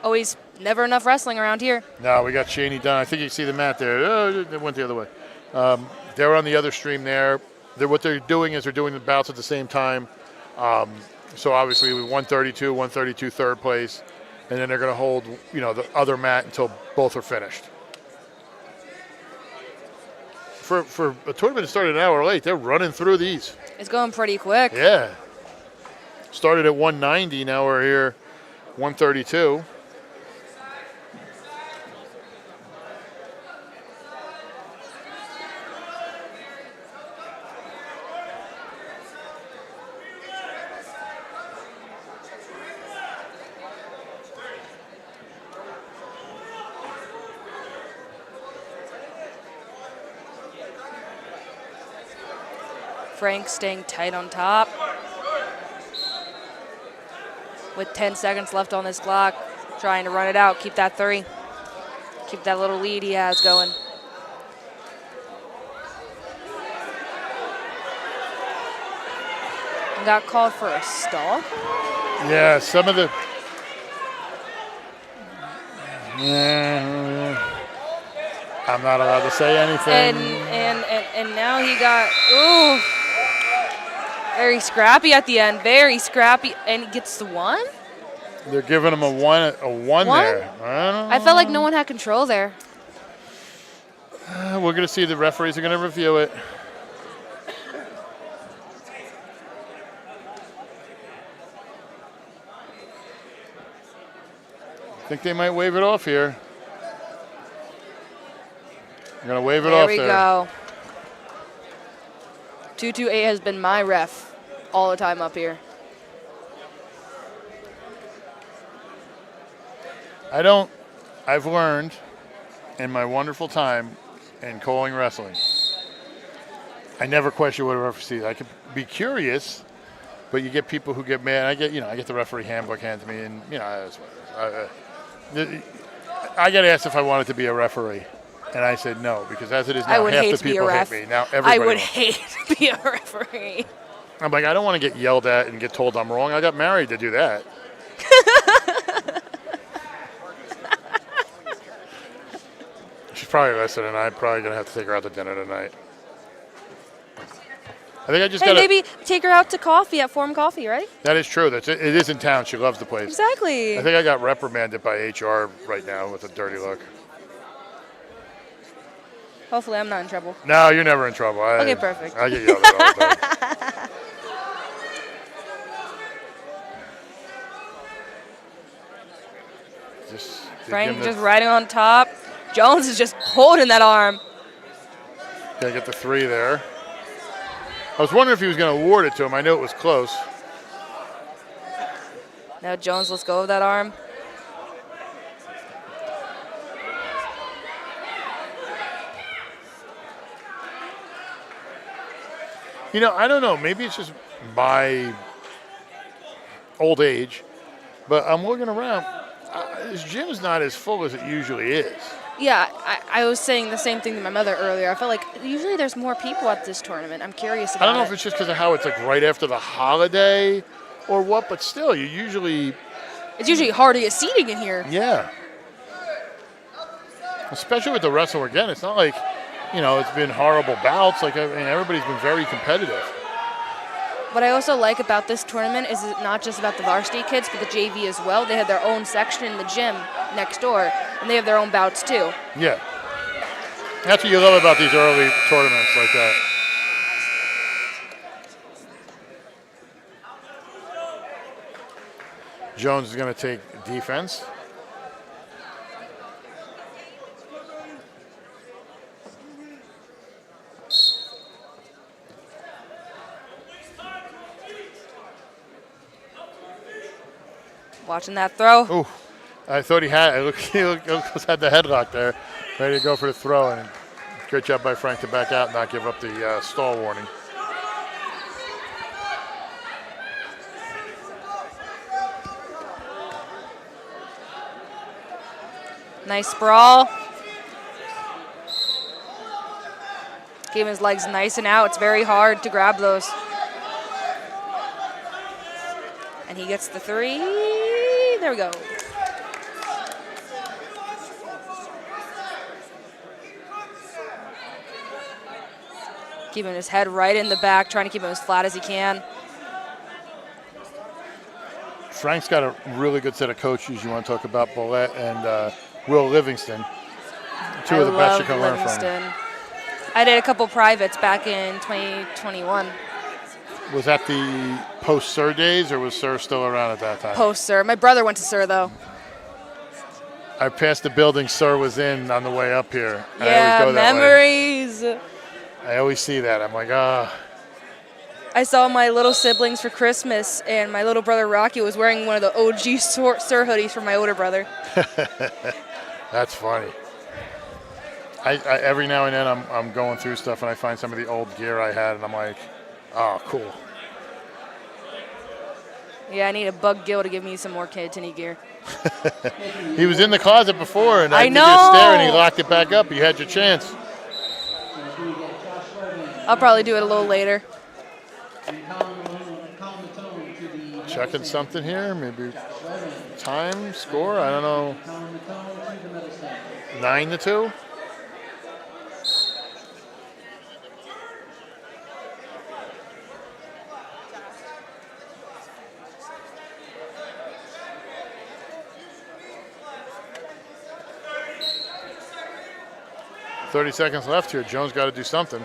always never enough wrestling around here. No, we got Shaney done. I think you see the mat there. Oh, it went the other way. They're on the other stream there. What they're doing is they're doing the bouts at the same time. So obviously with 132, 3rd place, and then they're going to hold, you know, the other mat until both are finished. For a tournament that started an hour late, they're running through these. It's going pretty quick. Yeah. started at 190. Now we're here 132. Frank staying tight on top. With 10 seconds left on this clock, trying to run it out, keep that 3. Keep that little lead he has going. Got called for a stall. Yeah, some of the. I'm not allowed to say anything. And now he got very scrappy at the end, very scrappy, and he gets the 1. They're giving him a one there. I felt like no one had control there. We're going to see. The referees are going to review it. I think they might wave it off here. I'm going to wave it off there. There we go. 228 has been my ref all the time up here. I've learned in my wonderful time in calling wrestling, I never question what a referee sees. I could be curious, but you get people who get mad. I get the referee handbook handed to me, and I got asked if I wanted to be a referee, and I said no, because as it is now, half the people hit me. Now everybody I would wants. hate to be a referee. I'm like, I don't want to get yelled at and get told I'm wrong. I got married to do that. She's probably listening, and I'm probably going to have to take her out to dinner tonight. I think I just got to... maybe take her out to coffee at Forum Coffee, right? That is true. It is in town. She loves the place. Exactly. I think I got reprimanded by HR right now with a dirty look. Hopefully I'm not in trouble. No, you're never in trouble. Okay, perfect. I get yelled at all the time. Frank just riding on top. Jones is just holding that arm. Gotta get the 3 there. I was wondering if he was going to award it to him. I knew it was close. Now Jones lets go of that arm. I don't know. Maybe it's just my old age, but I'm looking around. This gym's not as full as it usually is. Yeah, I was saying the same thing to my mother earlier. I felt like usually there's more people at this tournament. I'm curious about it. I don't know if it's just because of how it's like right after the holiday or what, but still, it's usually hard to get seating in here. Yeah. Especially with the wrestle again. It's not like, it's been horrible bouts. Everybody's been very competitive. What I also like about this tournament is it's not just about the varsity kids, but the JV as well. They have their own section in the gym next door, and they have their own bouts too. Yeah. That's what you love about these early tournaments like that. Jones is going to take defense. Watching that throw. Ooh, I thought he had almost had the headlock there, ready to go for the throw. And great job by Frank to back out and not give up the stall warning. Nice sprawl. Keeping his legs nice and out. It's very hard to grab those. And he gets the 3. There we go. Keeping his head right in the back, trying to keep him as flat as he can. Frank's got a really good set of coaches. You want to talk about Bolette and Will Livingston. Two of the best you can learn from. I did a couple privates back in 2021. Was that the post-Sir days, or was Sir still around at that time? Post Sir. My brother went to Sir though. I passed the building Sir was in on the way up here. Yeah, I always go that way. memories. I always see that. I'm like, ah. I saw my little siblings for Christmas, and my little brother Rocky was wearing one of the OG Sir hoodies from my older brother. That's funny. I every now and then I'm going through stuff and I find some of the old gear I had and I'm like, oh, cool. Yeah, I need a Bug Gill to give me some more Kittatinny gear. He was in the closet before and I I did a stare and he know. locked it back up. You had your chance. I'll probably do it a little later. Checking something here, maybe time, score, I don't know. 9-2. $30 seconds left here. Jones got to do something.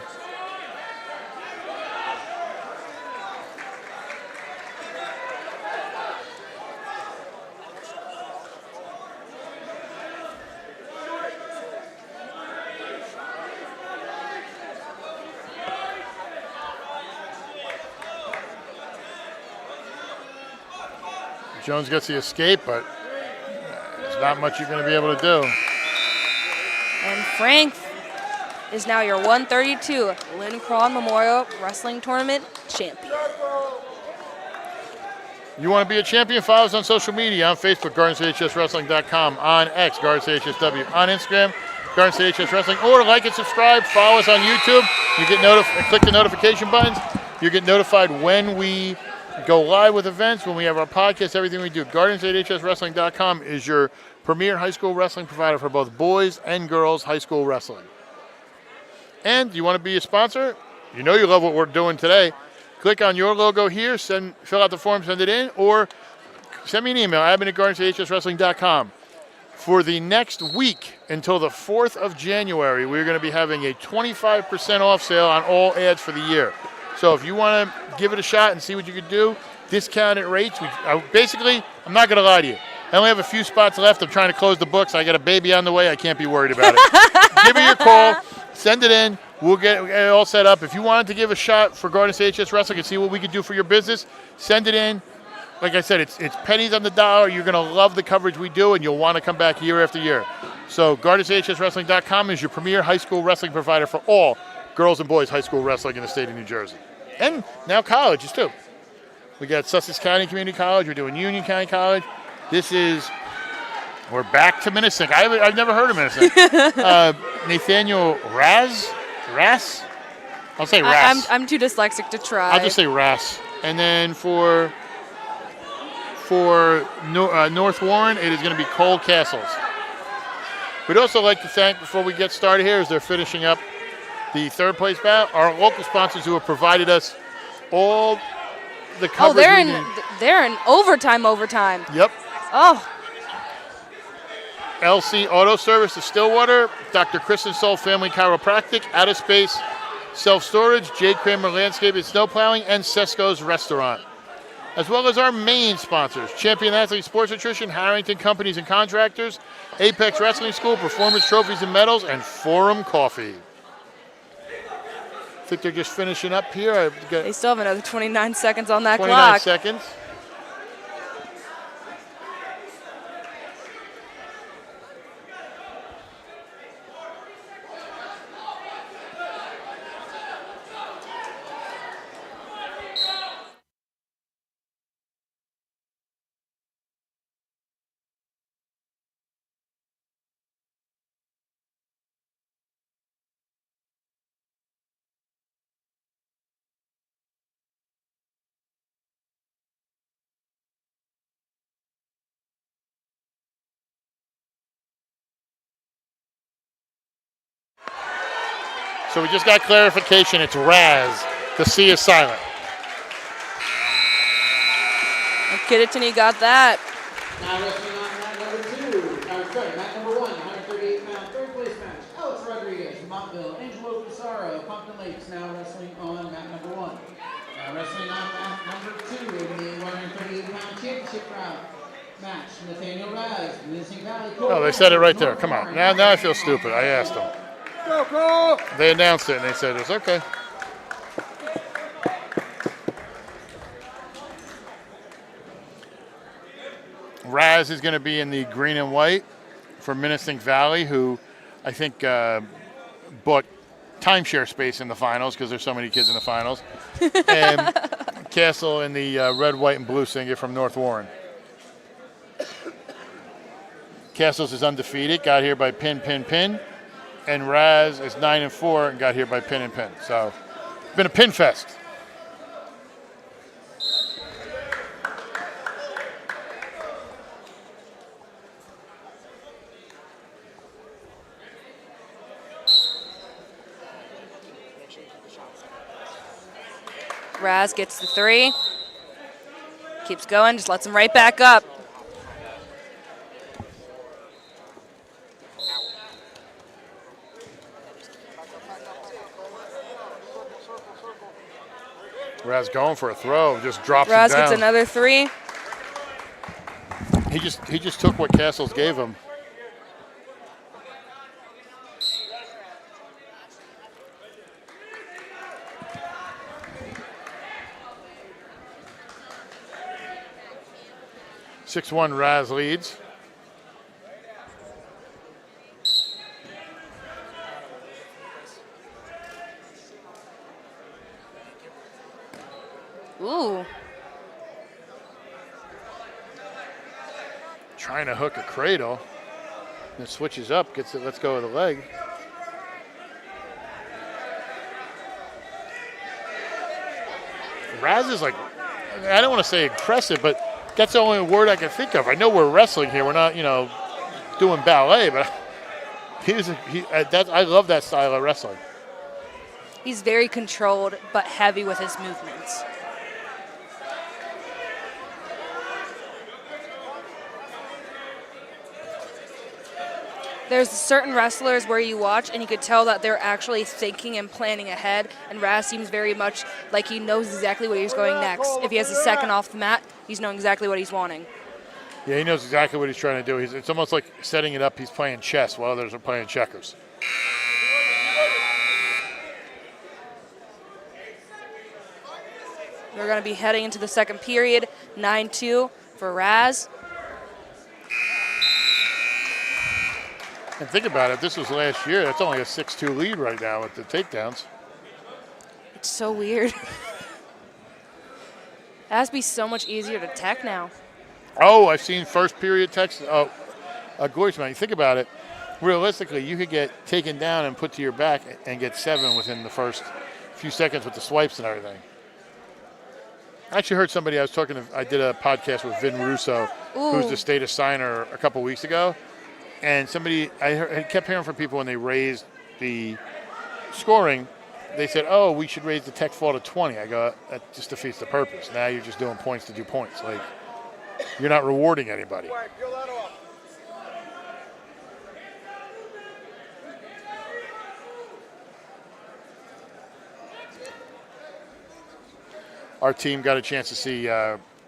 Jones gets the escape, but there's not much you're going to be able to do. And Frank is now your 132 Linn Crawn Memorial Wrestling Tournament champion. You want to be a champion? Follow us on social media on Facebook, GardensHSWrestling.com, on X, GardensHSW, on Instagram, GardensHS Wrestling, or like and subscribe. Follow us on YouTube. You get click the notification buttons. You get notified when we go live with events, when we have our podcast, everything we do. GardensHSWrestling.com is your premier high school wrestling provider for both boys and girls high school wrestling. And you want to be a sponsor? You know you love what we're doing today. Click on your logo here, fill out the form, send it in, or send me an email, admin@GardensHSWrestling.com. For the next week until the 4th of January, we're going to be having a 25% off sale on all ads for the year. So if you want to give it a shot and see what you could do, discounted rates. Basically, I'm not going to lie to you. I only have a few spots left. I'm trying to close the books. I got a baby on the way. I can't be worried about it. Give me your call. Send it in. We'll get it all set up. If you wanted to give a shot for Gardens HS Wrestling and see what we could do for your business, send it in. Like I said, it's pennies on the dollar. You're going to love the coverage we do, and you'll want to come back year after year. So GardensHSWrestling.com is your premier high school wrestling provider for all girls and boys high school wrestling in the state of New Jersey. And now colleges, too. We got Sussex County Community College. We're doing Union County College. We're back to Minnesink. I've never heard of Minnesink. Nathaniel Raz? I'll say Raz. I'm too dyslexic to try. I'll just say Raz. And then for North Warren, it is going to be Cole Castles. We'd also like to thank, before we get started here, as they're finishing up the third place bout, our local sponsors who have provided us all the coverage we need. They're in overtime. Yep. Oh. LC Auto Service of Stillwater, Dr. Kristen Soul Family Chiropractic, Out of Space Self-Storage, J. Kramer Landscape and Snow Plowing, and Sesco's Restaurant. As well as our main sponsors, Champion Athlete Sports Nutrition, Harrington Companies and Contractors, Apex Wrestling School, Performance Trophies and Medals, and Forum Coffee. I think they're just finishing up here. They still have another 29 seconds on that 29 clock. 29 seconds. So we just got clarification. It's Raz. The C is silent. And Kittatinny got that. Now wrestling on mat number 1, 138-pound third place match. Alex Rodriguez from Montville, Angelo Pissarro, Pumpkin Lakes, now wrestling on mat number 1. Now wrestling on mat number 2 in the 138-pound championship match. Nathaniel Raz, Menacing Valley. Oh, they said it right there. Come on. Now I feel stupid. I asked them. They announced it and they said it's okay. Raz is going to be in the green and white for Menacing Valley, who I think bought timeshare space in the finals because there's so many kids in the finals. And Castle in the red, white, and blue singlet from North Warren. Castles is undefeated, got here by pin. And Raz is 9-4 and got here by pin. So, been a pin fest. Raz gets the 3. Keeps going, just lets him right back up. Raz going for a throw, just drops it Raz down. gets another 3. He just took what Castles gave him. (6-1) Raz leads. Ooh. Trying to hook a cradle. And it switches up, gets it, let's go with the leg. Raz is like, I don't want to say aggressive, but that's the only word I can think of. I know we're wrestling here. We're not, doing ballet, but I love that style of wrestling. He's very controlled, but heavy with his movements. There's certain wrestlers where you watch and you could tell that they're actually thinking and planning ahead, and Raz seems very much like he knows exactly what he's going next. If he has a second off the mat, he's knowing exactly what he's wanting. Yeah, he knows exactly what he's trying to do. It's almost like setting it up. He's playing chess while others are playing checkers. We're going to be heading into the second period, 9-2 for Raz. And think about it, this was last year. That's only a 6-2 lead right now with the takedowns. It's so weird. It has to be so much easier to tech now. Oh, I've seen first period text. Oh, Gorge, man, you think about it. Realistically, you could get taken down and put to your back and get 7 within the first few seconds with the swipes and everything. I actually heard somebody, I did a podcast with Vin Russo, who's the state assigner a couple weeks ago. And I kept hearing from people when they raised the scoring, they said, oh, we should raise the tech fall to 20. I go, that just defeats the purpose. Now you're just doing points to do points. Like, you're not rewarding anybody. Our team got a chance to see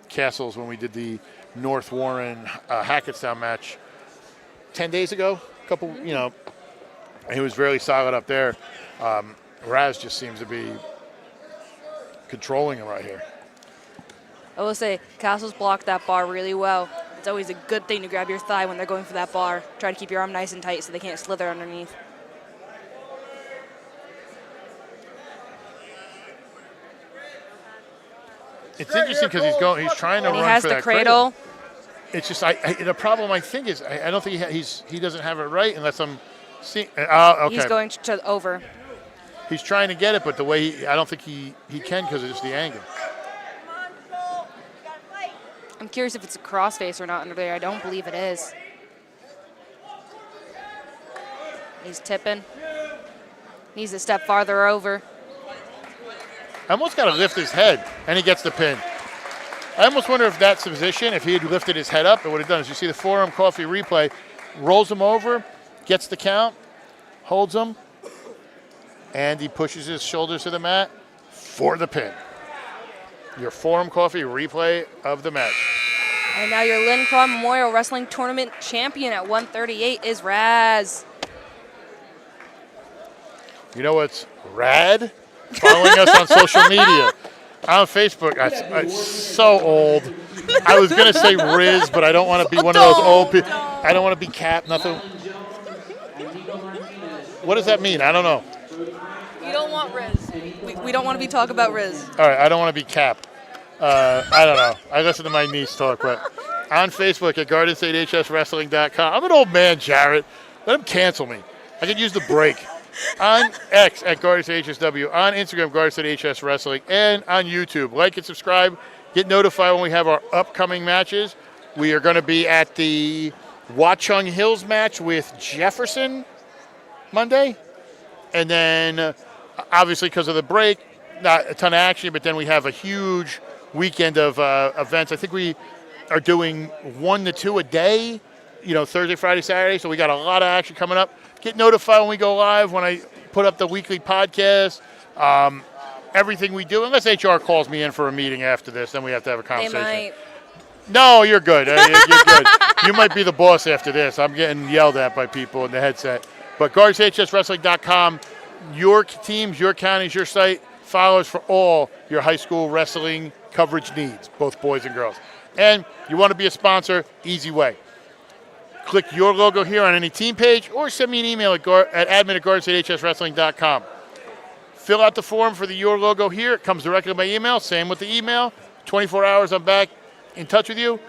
Castles when we did the North Warren Hackettstown match 10 days ago. He was really solid up there. Raz just seems to be controlling him right here. I will say, Castles blocked that bar really well. It's always a good thing to grab your thigh when they're going for that bar. Try to keep your arm nice and tight so they can't slither underneath. It's interesting because he's trying to run for that cradle. He has the cradle. It's just the problem I think is I don't think he doesn't have it right unless I'm seeing. Okay. He's going to over. He's trying to get it, but the way I don't think he can because of just the angle. I'm curious if it's a crossface or not under there. I don't believe it is. He's tipping. Needs to step farther over. I almost got to lift his head, and he gets the pin. I almost wonder if that's the position. If he had lifted his head up, it would have done. As you see the forearm coffee replay, rolls him over, gets the count, holds him, and he pushes his shoulders to the mat for the pin. your Forum Coffee replay of the match. And now your Linn Crawn Memorial Wrestling Tournament champion at 138 is Raz. You know what's rad? Following us on social media. On Facebook. I'm so old. I was going to say Riz, but I don't want to be one of those old people. I don't want to be Cap, nothing. What does that mean? I don't know. You don't want Riz. We don't want to be talking about Riz. All right, I don't want to be Cap. I don't know. I listen to my niece talk, but on Facebook at GardenStateHSWrestling.com. I'm an old man, Jarrett. Let him cancel me. I could use the break. On X at GardenStateHSW, on Instagram, GardenStateHSWrestling, and on YouTube. Like and subscribe. Get notified when we have our upcoming matches. We are going to be at the Watchung Hills match with Jefferson Monday. And then, obviously, because of the break, not a ton of action, but then we have a huge weekend of events. I think we are doing 1 to 2 a day, Thursday, Friday, Saturday. So we got a lot of action coming up. Get notified when we go live, when I put up the weekly podcast. Everything we do, unless HR calls me in for a meeting after this, then we have to have a conversation. They might. No, you're good. You're good. You might be the boss after this. I'm getting yelled at by people in the headset. But GardenStateHSWrestling.com, your teams, your counties, your site, follow us for all your high school wrestling coverage needs, both boys and girls. And you want to be a sponsor, easy way. Click your logo here on any team page or send me an email at admin@GardenStateHSWrestling.com. Fill out the form for the Your Logo here. It comes directly to my email. Same with the email. 24 hours, I'm back in touch with you.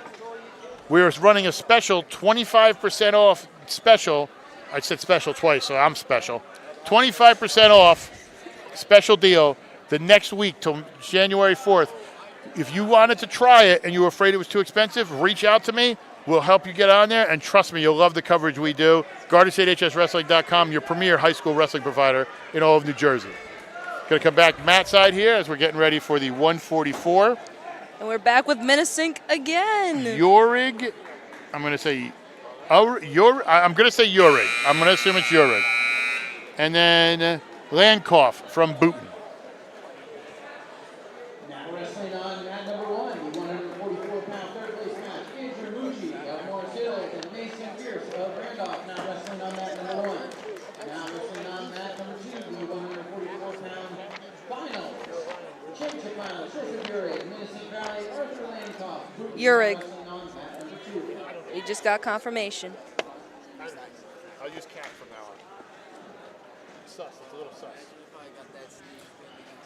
We're running a special 25% off special. I said special twice, so I'm special. 25% off special deal the next week till January 4th. If you wanted to try it and you were afraid it was too expensive, reach out to me. We'll help you get on there, and trust me, you'll love the coverage we do. GardenStateHSWrestling.com, your premier high school wrestling provider in all of New Jersey. Going to come back Matt's side here as we're getting ready for the 144. And we're back with Minnesink again. Yorig, I'm going to say Yorig. I'm going to assume it's Yorig. And then Landkoff from Booton. Now wrestling on mat number 1, the 144-pound third place match. Andrew Mucci of Morris Hills and Mason Pierce of Randolph. Now wrestling on mat number 1. Now wrestling on mat number 2, the 144-pound finals. Championship finals. Joseph Urig, Minnesota Valley, Arthur Landkoff. Urig. Wrestling on mat number 2. We just got confirmation. I'll use cat from now on. Sus, it's a little sus.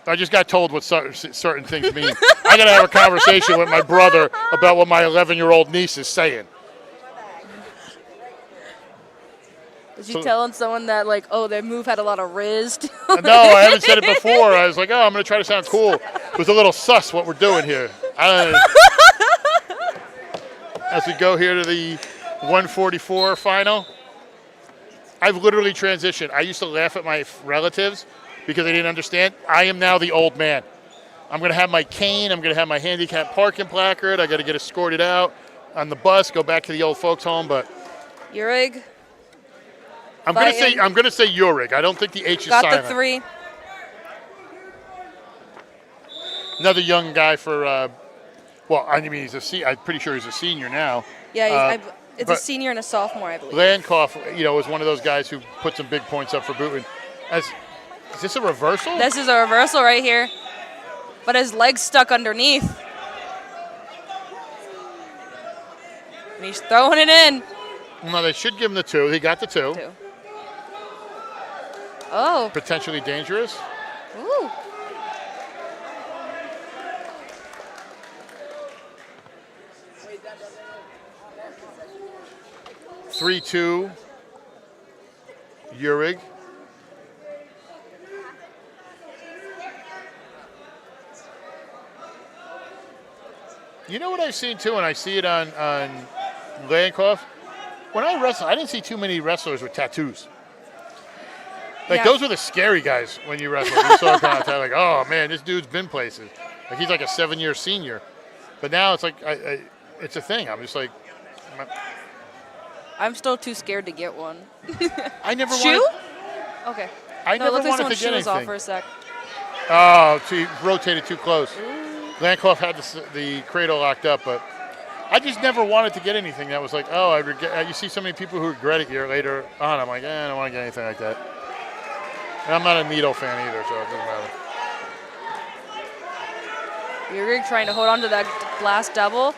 I just got told what certain things mean. I got to have a conversation with my brother about what my 11-year-old niece is saying. Was you telling someone that, their move had a lot of riz? No, I haven't said it before. I was like, I'm going to try to sound cool. It was a little sus what we're doing here. As we go here to the 144 final, I've literally transitioned. I used to laugh at my relatives because they didn't understand. I am now the old man. I'm going to have my cane. I'm going to have my handicap parking placard. I got to get escorted out on the bus, go back to the old folks' home. But Urig. I'm going to say Urig. I don't think the H is got silent. the 3. Another young guy for. I'm pretty sure he's a senior now. Yeah, it's a senior and a sophomore, I believe. Landkoff, was one of those guys who put some big points up for Booton. Is this a reversal? This is a reversal right here. But his leg's stuck underneath. And he's throwing it in. No, they should give him the 2. He got the 2. 2. Oh. Potentially dangerous. Ooh. Three, 2. Urig. You know what I've seen too, and I see it on Landkoff? When I wrestle, I didn't see too many wrestlers with tattoos. Those were the scary guys when you wrestle. You saw kind of like, oh man, this dude's been places. Like he's like a 7-year senior. But now it's like, it's a thing. I'm just like. I'm still too scared to get one. I never Shoe? wanted. Okay. I never it looks like wanted someone's to get shoe was off anything. for a sec. Oh, so you rotated too close. Ooh. Landclough had the cradle locked up, but I just never wanted to get anything that was like, oh, I regret. You see so many people who regret it a year later on. I'm like, I don't want to get anything like that. And I'm not a needle fan either, so it doesn't matter. Yurig trying to hold on to that last double.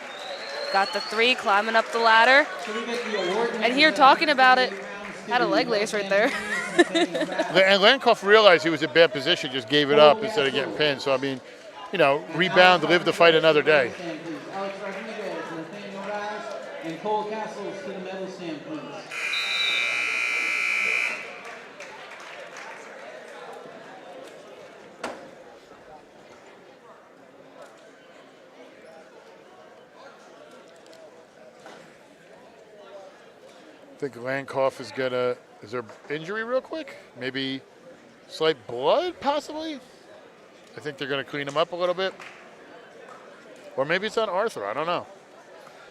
Got the 3, climbing up the ladder. And here talking about it, had a leg lace right there. And Landclough realized he was in a bad position, just gave it up instead of getting pinned. So, I mean, you know, rebound, live to fight another day. And Cole Castles to the medal stand, please. I think Landclough is gonna. Is there injury real quick? Maybe slight blood, possibly. I think they're gonna clean him up a little bit, or maybe it's on Arthur. I don't know.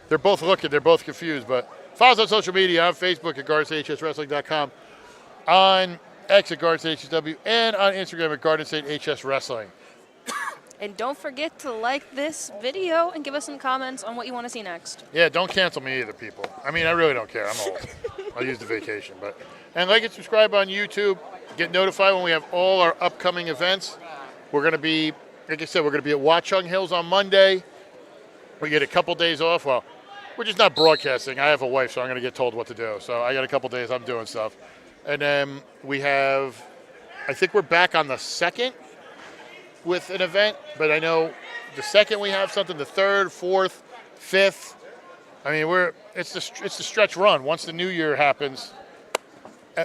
They're both looking. They're both confused. But follow us on social media on Facebook at GardensStateHSWrestling.com, on X at GardensStateHSW, and on Instagram at GardensStateHSWrestling. And don't forget to like this video and give us some comments on what you want to see next. Yeah, don't cancel me either, people. I mean, I really don't care. I'm old. I'll use the vacation. And like and subscribe on YouTube. Get notified when we have all our upcoming events. We're going to be, like I said, we're going to be at Watchung Hills on Monday. We get a couple days off. Well, we're just not broadcasting. I have a wife, so I'm going to get told what to do. So I got a couple days I'm doing stuff. And then we have, I think we're back on the 2nd with an event, but I know the 2nd we have something, the 3rd, 4th, 5th. I mean, it's the stretch run. Once the new year happens,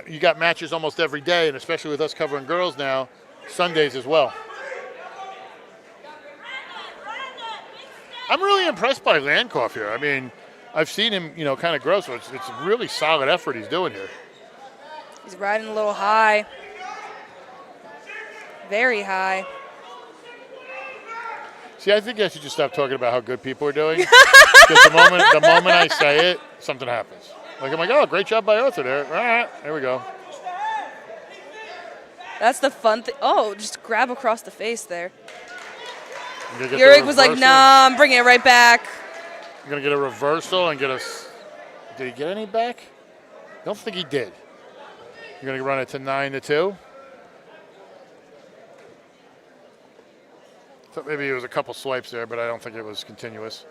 you got matches almost every day, and especially with us covering girls now, Sundays as well. I'm really impressed by Landclough here. I mean, I've seen him, you know, kind of grow, so it's a really solid effort he's doing here. He's riding a little high. Very high. See, I think I should just stop talking about how good people are doing. Because the moment I say it, something happens. Like, I'm like, oh, great job by Arthur there. All right, there we go. That's the fun thing. Oh, just grab across the face there. Yurig Yurig was like, nah, I'm bringing it right back. You're going to get a reversal and get a... Did he get any back? Don't think he did. You're going to run it to 9-2. Thought maybe it was a couple swipes there, but I don't think it was continuous.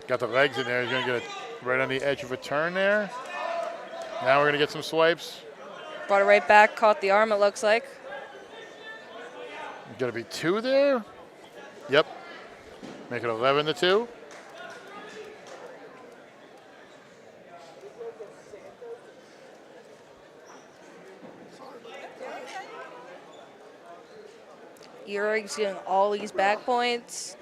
Got the legs in there. He's going to get it right on the edge of a turn there. Now we're going to get some swipes. Brought it right back, caught the arm, it looks like. Going to be 2 there. Yep. Make it 11-2. Yurig's getting all these back points.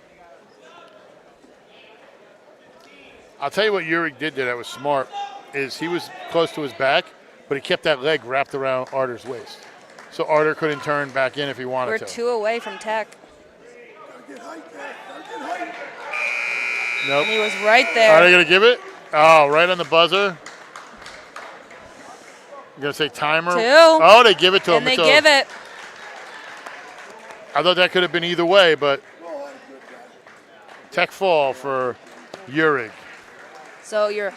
I'll tell you what Yurig did there that was smart is he was close to his back, but he kept that leg wrapped around Arthur's waist. So Arthur couldn't turn back in if he wanted to. We're 2 away from tech. Nope. And he was right there. Are they going to give it? Oh, right on the buzzer. You're going to say timer? 2. Oh, they give it to him. And they give it. I thought that could have been either way, but tech fall for Yurig. So your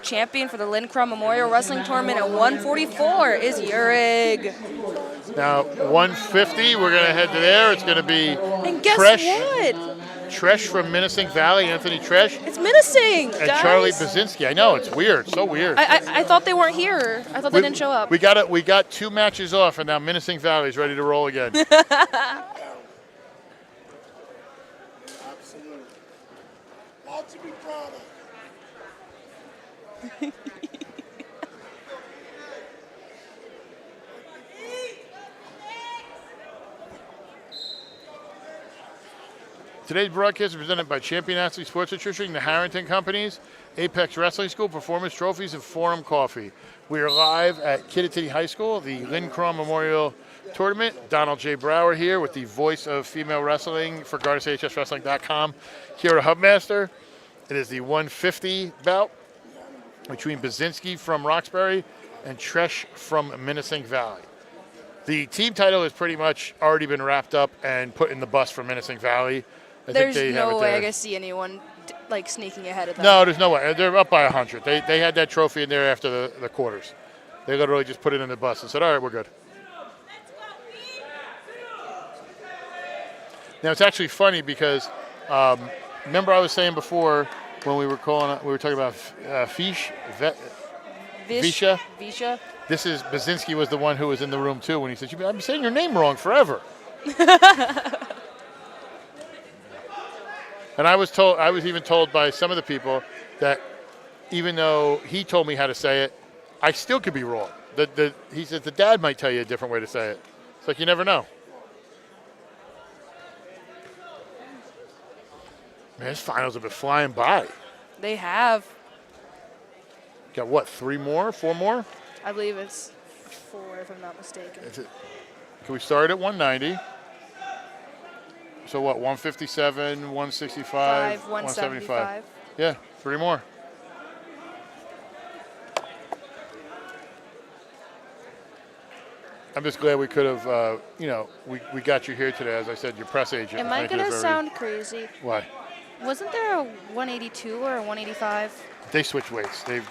champion for the Linn Crawn Memorial Wrestling Tournament at 144 is Yurig. Now, 150, we're going to head to there. It's going to be And guess Tresh. what? Tresh from Menacing Valley, Anthony Tresh. It's menacing, And guys. Charlie Basinski. I know, it's weird. So weird. I thought they weren't here. I thought they didn't show up. We got 2 matches off, and now Menacing Valley is ready to roll again. Absolutely. Lot to be proud of. Today's broadcast is presented by Champion Athlete Sports Nutrition, the Harrington Companies, Apex Wrestling School, Performance Trophies, and Forum Coffee. We are live at Kittatinny High School, the Linn Crawn Memorial Tournament. Donald J. Brower here with the voice of female wrestling for GardensHSWrestling.com, Kira Hubmaster. It is the 150 bout between Basinski from Roxbury and Tresh from Menacing Valley. The team title has pretty much already been wrapped up and put in the bus from Menacing Valley. I There's think they have no it way there. I can see anyone like sneaking ahead of them. No, there's no way. They're up by 100. They had that trophy in there after the quarters. They literally just put it in the bus and said, all right, we're good. Now, it's actually funny because remember I was saying before when we were talking about Visha? Visha. This is, Basinski was the one who was in the room too when he said, I've been saying your name wrong forever. And I was even told by some of the people that even though he told me how to say it, I still could be wrong. He said the dad might tell you a different way to say it. It's like you never know. Man, his finals have been flying by. They have. Got what, 3 more, 4 more? I believe it's 4, if I'm not mistaken. Can we start at 190? So what, 157, 165, 175? Yeah, 3 more. I'm just glad we could have, we got you here today. As I said, your press agent. Am I going to sound crazy? Why? Wasn't there a 182 or a 185? They switched weights. They've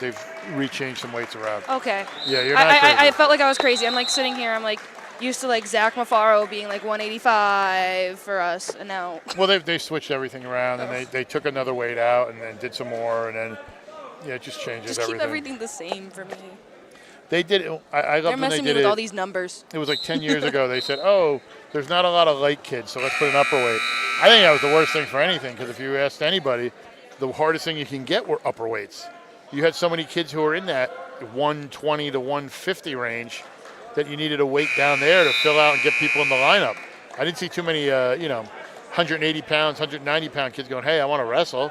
rechanged some weights around. Okay. Yeah, you're not crazy. I felt like I was crazy. I'm like sitting here. I'm like used to like Zach Mafaro being like 185 for us, and now. Well, they switched everything around, and they took another weight out, and then did some more, and then it just changes just everything. keep everything the same for me. They did it. I love They're when they messing did me with it. all these numbers. It was like 10 years ago. They said, "Oh, there's not a lot of light kids, so let's put an upper weight." I think that was the worst thing for anything because if you asked anybody, the hardest thing you can get were upper weights. You had so many kids who were in that 120 to 150 range that you needed a weight down there to fill out and get people in the lineup. I didn't see too many, 180 pounds, 190 pound kids going, "Hey, I want to wrestle."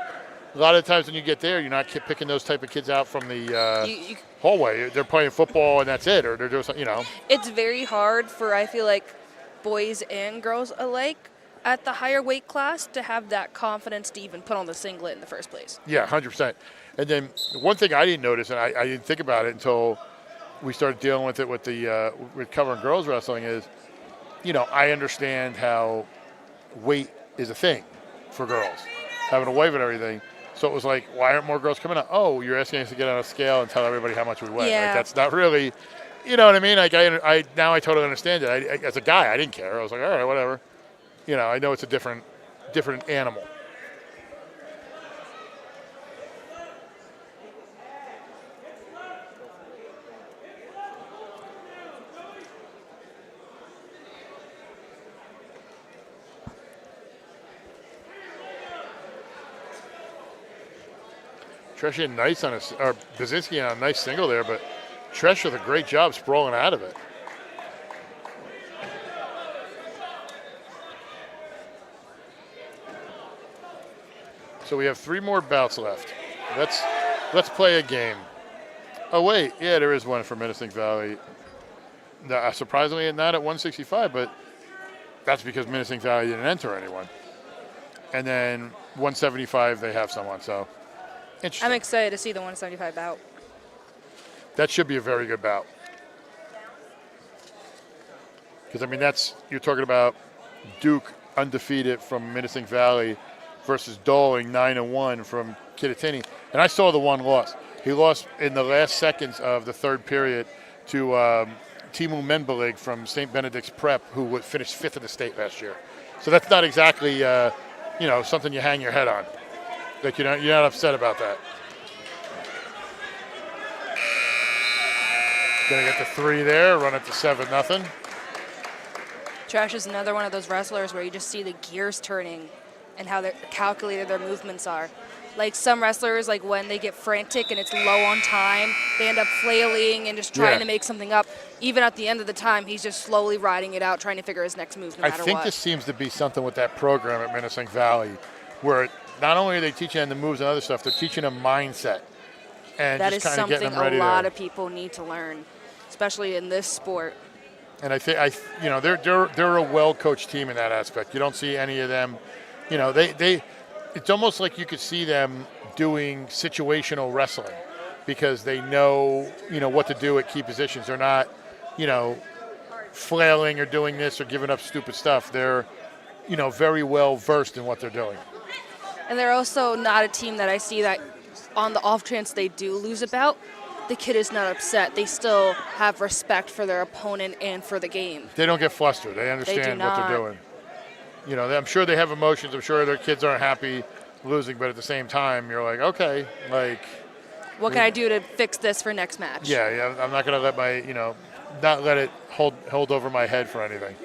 A lot of the times when you get there, you're not picking those type of kids out from the hallway. They're playing football and that's it, or they're doing something, It's very hard for, I feel like, boys and girls alike at the higher weight class to have that confidence to even put on the singlet in the first place. Yeah, 100%. And then one thing I didn't notice, and I didn't think about it until we started dealing with it with with covering girls wrestling is, I understand how weight is a thing for girls, having a wife and everything. So it was like, why aren't more girls coming out? Oh, you're asking us to get on a scale and tell everybody how much we weigh. Yeah. Like, that's not really, you know what I mean? Like I now I totally understand it. As a guy, I didn't care. I was like, all right, whatever. I know it's a different animal. Tresh had nice on or Basinski on a nice single there, but Tresh with a great job sprawling out of it. So we have 3 more bouts left. Let's play a game. Oh wait, yeah, there is one for Menacing Valley. Surprisingly, not at 165, but that's because Menacing Valley didn't enter anyone. And then 175, they have someone. So. I'm excited to see the 175 bout. That should be a very good bout. Because, you're talking about Duke undefeated from Menacing Valley versus Doling 9-1 from Kittatinny. And I saw the one loss. He lost in the last seconds of the third period to Timu Menbelig from St. Benedict's Prep, who finished 5th in the state last year. So that's not exactly, something you hang your head on. Like you're not upset about that. Gonna get the 3 there, run it to 7-0. Trash is another one of those wrestlers where you just see the gears turning and how calculated their movements are. Like some wrestlers, like when they get frantic and it's low on time, they end up flailing and just trying to make something up. Even at the end of the time, he's just slowly riding it out, trying to figure his next move no matter what. I think this seems to be something with that program at Menacing Valley where not only are they teaching them the moves and other stuff, they're teaching them mindset. And that just is kind of getting something them ready a lot of people need to learn, especially in this sport. And I think they're a well-coached team in that aspect. You don't see any of them, it's almost like you could see them doing situational wrestling because they know, what to do at key positions. They're not, flailing or doing this or giving up stupid stuff. They're, very well versed in what they're doing. And they're also not a team that I see that on the off chance they do lose a bout, the kid is not upset. They still have respect for their opponent and for the game. They don't get flustered. They understand what they're doing. I'm sure they have emotions. I'm sure their kids aren't happy losing, but at the same time, you're like, okay, what can I do to fix this for next match? Yeah, I'm not going to let my, not let it hold over my head for anything.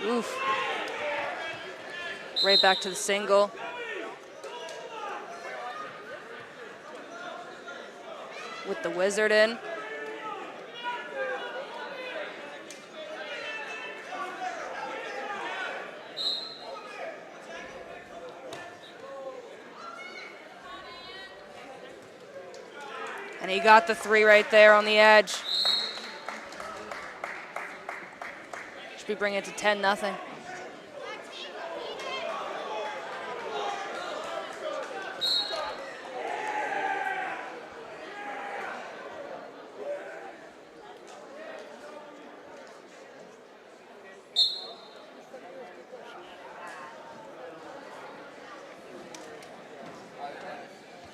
Oof. Right back to the single. With the wizard in. And he got the 3 right there on the edge. Should be bringing it to 10-0.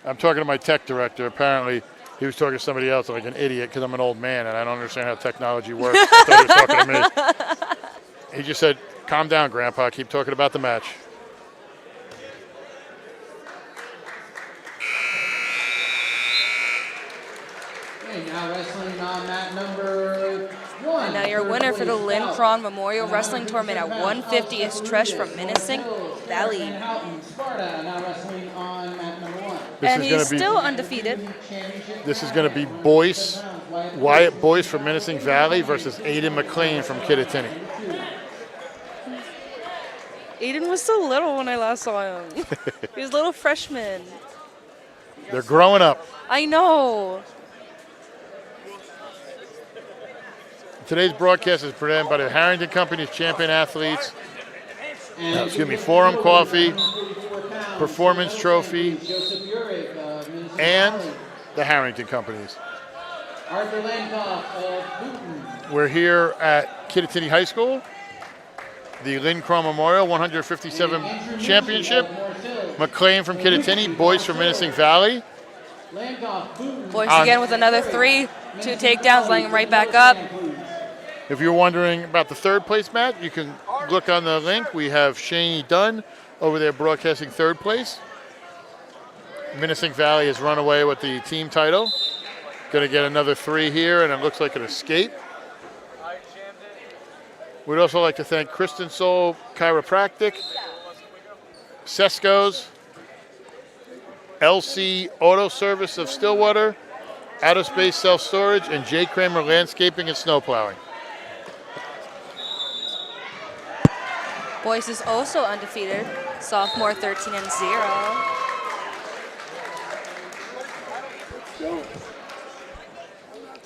I'm talking to my tech director. Apparently, he was talking to somebody else like an idiot because I'm an old man and I don't understand how technology works. I thought he was talking to me. He just said, calm down, Grandpa. Keep talking about the match. Okay, now wrestling on mat number 1. And now your winner for the Linn Crawn Memorial Wrestling Tournament at 150 is Tresh from Minnesink Valley. Sparta now wrestling on mat number 1. And he's still undefeated. This is going to be Wyatt Boyce from Minnesink Valley versus Aiden McLean from Kittatinny. Aiden was so little when I last saw him. He was a little freshman. They're growing up. I know. Today's broadcast is presented by the Harrington Company's champion athletes. Forum Coffee, Performance Trophy, and the Harrington Companies. We're here at Kittatinny High School, the Linn Crawn Memorial 157 Championship. McLean from Kittatinny, Boyce from Minnesink Valley. Boyce again with another 3, 2 takedowns, laying him right back up. If you're wondering about the third place match, you can look on the link. We have Shaney Dunn over there broadcasting third place. Minnesink Valley has run away with the team title. Going to get another 3 here, and it looks like an escape. We'd also like to thank Kristen Soul Chiropractic, Sesco's, LC Auto Service of Stillwater, Outer Space Self-Storage, and J. Kramer Landscaping and Snowplowing. Boyce is also undefeated, sophomore 13-0.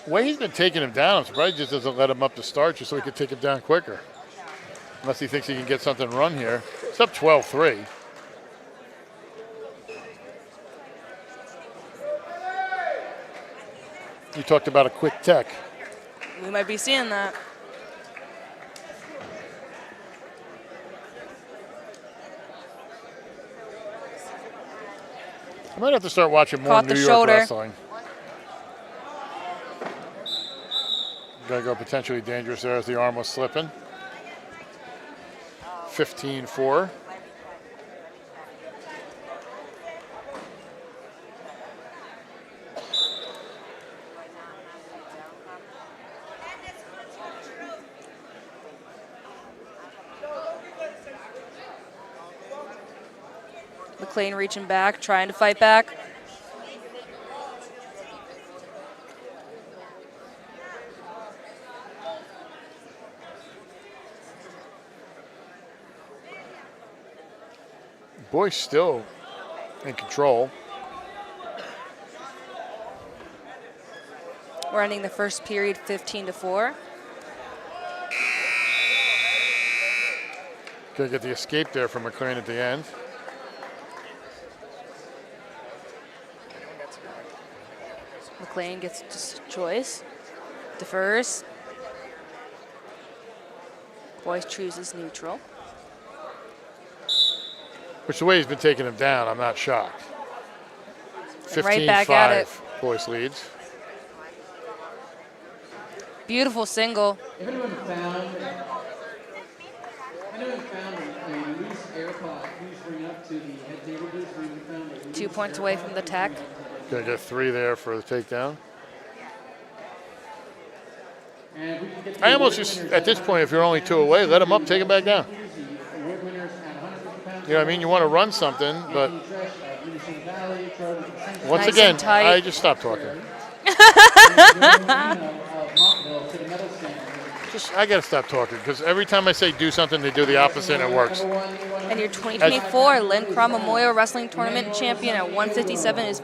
The way he's been taking him down, I'm surprised he just doesn't let him up to start just so he can take him down quicker. Unless he thinks he can get something run here. It's up 12-3. You talked about a quick tech. We might be seeing that. I might have to start watching more Caught New the York shoulder. wrestling. Gonna go potentially dangerous there as the arm was slipping. 15-4. McLean reaching back, trying to fight back. Boyce still in control. We're ending the first period 15-4. Gonna get the escape there from McLean at the end. McLean gets just choice. Defers. Boyce chooses neutral. Which the way he's been taking him down, I'm not shocked. And right back at it. 15-5, Boyce leads. Beautiful single. If anyone found a loose AirPod, please bring it up to the head table. Please found a loose 2 points away from the tech. Gonna get 3 there for the takedown. And we can get I almost just, at this point, if you're only 2 away, let him up, take him back down. award winners at 150 pounds. You know what I mean? You want to run something, but once Nice again, and tight. I just stopped talking. Just, I gotta stop talking because every time I say do something, they do the opposite and it works. And your 2024 Linn Crawn Memorial Wrestling Tournament champion at 157 is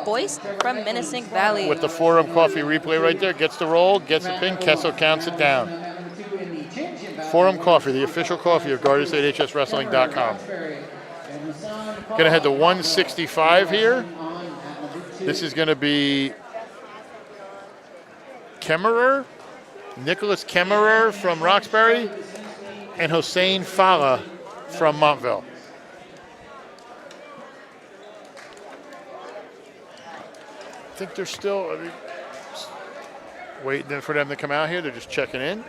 Boyce from Minisink Valley. With the Forum Coffee replay right there, gets the roll, gets the pin, Kessel counts it down. Forum Coffee, the official coffee of GSHSW.com. Gonna head to 165 here. This is gonna be Kemmerer, Nicholas Kemmerer from Roxbury, and Hossein Fala from Montville. I think they're still waiting for them to come out here. They're just checking in.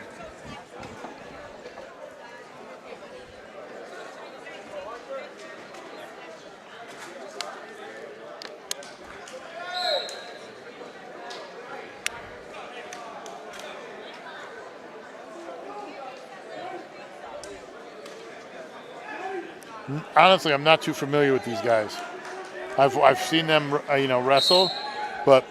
Honestly, I'm not too familiar with these guys. I've seen them, wrestle, but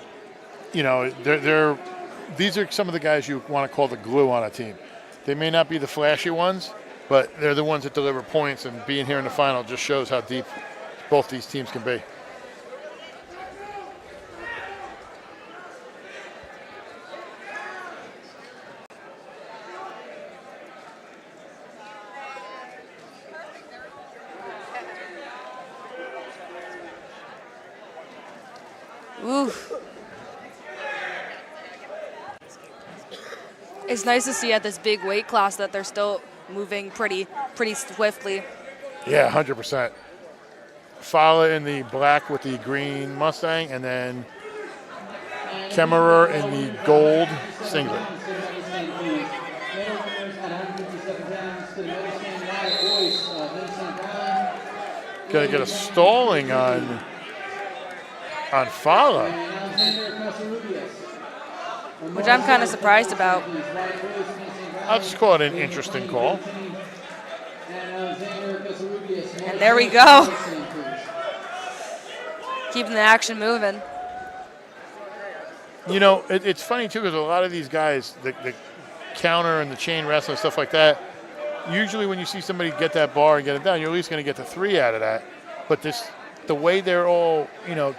these are some of the guys you want to call the glue on a team. They may not be the flashy ones, but they're the ones that deliver points. And being here in the final just shows how deep both these teams can be. Oof. It's nice to see at this big weight class that they're still moving pretty swiftly. Yeah, 100%. Fala in the black with the green Mustang, and then Kemmerer in the gold singlet. Gonna get a stalling on Fala. Which I'm kind of surprised about. I'll just call it an interesting call. And there we go. Keeping the action moving. You know, it's funny too because a lot of these guys, the counter and the chain wrestling and stuff like that, usually when you see somebody get that bar and get it down, you're at least going to get the 3 out of that. But the way they're all,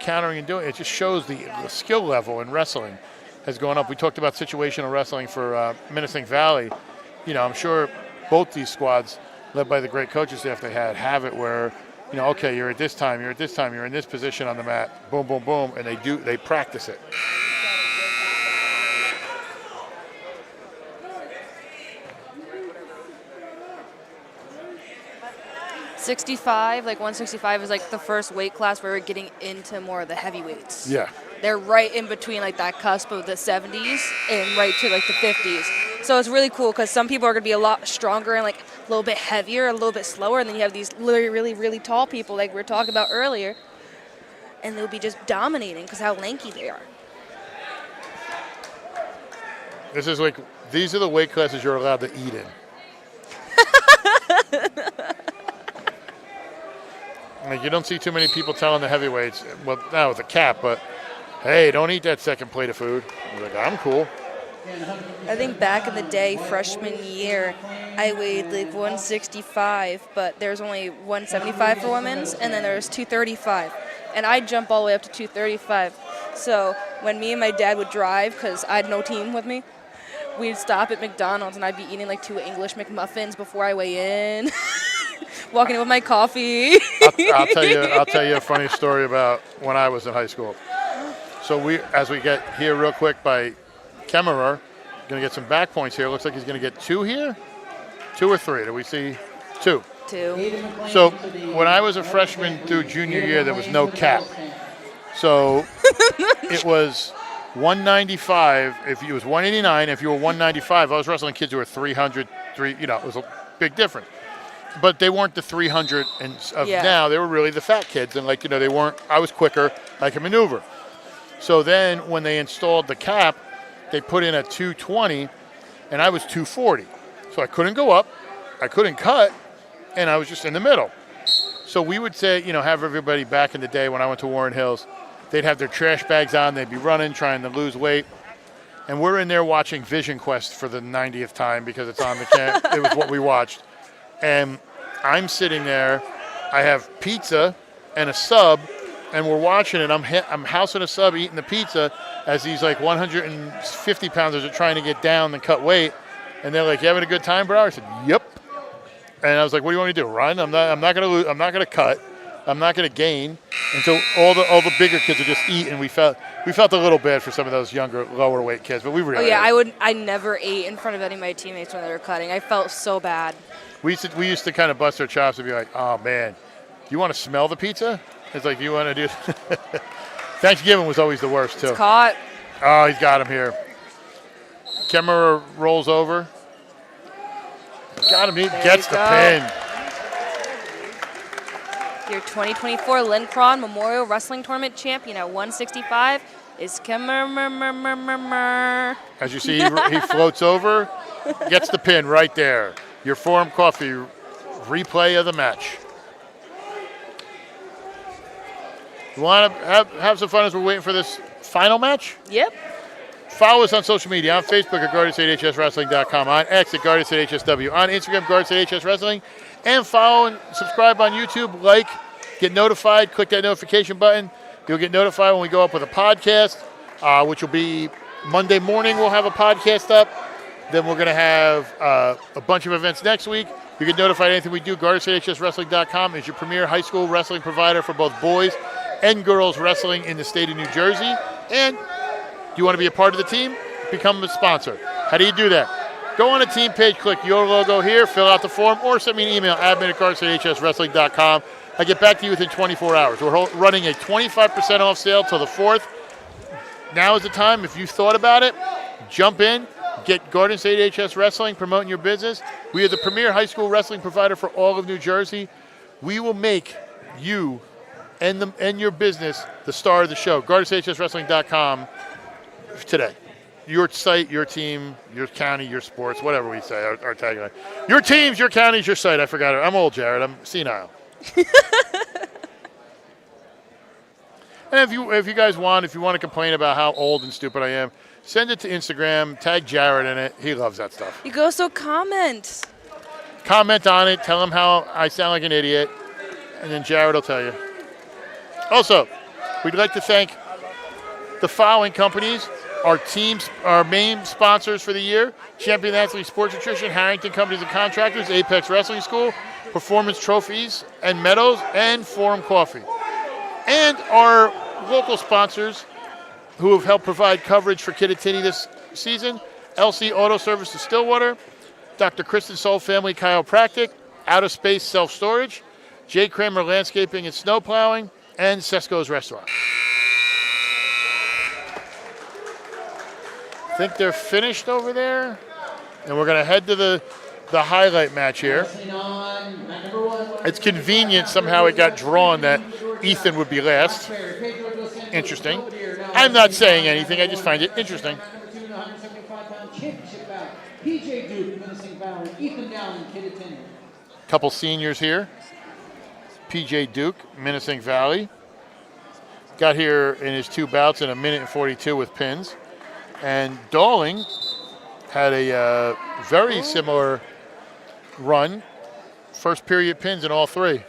countering and doing it, just shows the skill level in wrestling has gone up. We talked about situational wrestling for Minisink Valley. I'm sure both these squads, led by the great coaching staff they have it where, okay, you're at this time, you're in this position on the mat, boom, boom, boom, and they practice it. .65, like 165 is like the first weight class where we're getting into more of the heavyweights. Yeah. They're right in between like that cusp of the 70s and right to like the 50s. So it's really cool because some people are going to be a lot stronger and like a little bit heavier, a little bit slower, and then you have these really, really tall people like we were talking about earlier, and they'll be just dominating because how lanky they are. These are the weight classes you're allowed to eat in. Like, you don't see too many people telling the heavyweights, well, now with a cap, but hey, don't eat that second plate of food. I'm like, I'm cool. I think back in the day, freshman year, I weighed like 165, but there's only 175 for women's, and then there's 235. And I jump all the way up to 235. So when me and my dad would drive, because I had no team with me, we'd stop at McDonald's and I'd be eating like 2 English McMuffins before I weigh in, walking in with my coffee. I'll tell you a funny story about when I was in high school. So as we get here real quick by Kemmerer, going to get some back points here. Looks like he's going to get 2 here. 2 or 3? Do we see 2? 2. So when I was a freshman through junior year, there was no cap. So it was 195. If it was 189, if you were 195, I was wrestling kids who were 300. It was a big difference. But they weren't the 300 of now. They were really the fat kids, and they weren't. I was quicker. I could maneuver. So then when they installed the cap, they put in a 220, and I was 240. So I couldn't go up, I couldn't cut, and I was just in the middle. So we would say, have everybody back in the day when I went to Warren Hills, they'd have their trash bags on, they'd be running, trying to lose weight. And we're in there watching Vision Quest for the 90th time because it's on the camp. It was what we watched. And I'm sitting there, I have pizza and a sub, and we're watching it. I'm housing a sub, eating the pizza, as these 150 pounders are trying to get down and cut weight. And they're like, "You having a good time, bro?" I said, "Yep." And I was like, "What do you want me to do? Run? I'm not gonna lose. I'm not gonna cut. I'm not gonna gain." And so all the bigger kids would just eat, and we felt a little bad for some of those younger, lower weight kids, but we really. Oh yeah, I never ate in front of any of my teammates when they were cutting. I felt so bad. We used to kind of bust our chops and be like, "Oh man, you want to smell the pizza?" It's like, "You want to do?" Thanksgiving was always the worst too. It's caught. Oh, he's got him here. Kemmerer rolls over. Got him. He gets the pin. Your 2024 Linn Crawn Memorial Wrestling Tournament champion at 165 is Kemmerer. As you see, he floats over, gets the pin right there. Your Forum Coffee replay of the match. You want to have some fun as we're waiting for this final match? Yep. Follow us on social media, on Facebook at GardenStateHSWrestling.com, on X at GardenStateHSW, on Instagram, GardenStateHSWrestling, and follow and subscribe on YouTube, get notified, click that notification button. You'll get notified when we go up with a podcast, which will be Monday morning. We'll have a podcast up. Then we're going to have a bunch of events next week. You get notified anything we do. GardenStateHSWrestling.com is your premier high school wrestling provider for both boys and girls wrestling in the state of New Jersey. And do you want to be a part of the team? Become a sponsor. How do you do that? Go on a team page, click your logo here, fill out the form, or send me an email, admin@GardenStateHSWrestling.com. I get back to you within 24 hours. We're running a 25% off sale till the 4th. Now is the time. If you thought about it, jump in, get Garden State HS Wrestling, promoting your business. We are the premier high school wrestling provider for all of New Jersey. We will make you and your business the star of the show. GardenStateHSWrestling.com today. Your site, your team, your county, your sports, whatever we say, our tagline. Your teams, your counties, your site. I forgot it. I'm old, Jared. I'm senile. And if you guys want to complain about how old and stupid I am, send it to Instagram, tag Jared in it. He loves that stuff. You go, so comment. Comment on it. Tell him how I sound like an idiot. And then Jared will tell you. Also, we'd like to thank the following companies. Our main sponsors for the year: Champion Athlete Sports Nutrition, Harrington Companies and Contractors, Apex Wrestling School, Performance Trophies and Medals, and Forum Coffee. And our local sponsors who have helped provide coverage for Kittatinny this season: LC Auto Service of Stillwater, Dr. Kristen Soul Family Chiropractic, Outer Space Self-Storage, J. Kramer Landscaping and Snow Plowing, and Cesco's Restaurant. I think they're finished over there. And we're going to head to the highlight match here. It's convenient somehow it got drawn that Ethan would be last. Interesting. I'm not saying anything. I just find it interesting. Couple seniors here. PJ Duke, Menacing Valley. Got here in his 2 bouts in 1 minute and 42 with pins. And Dawling had a very similar run. First period pins in all 3.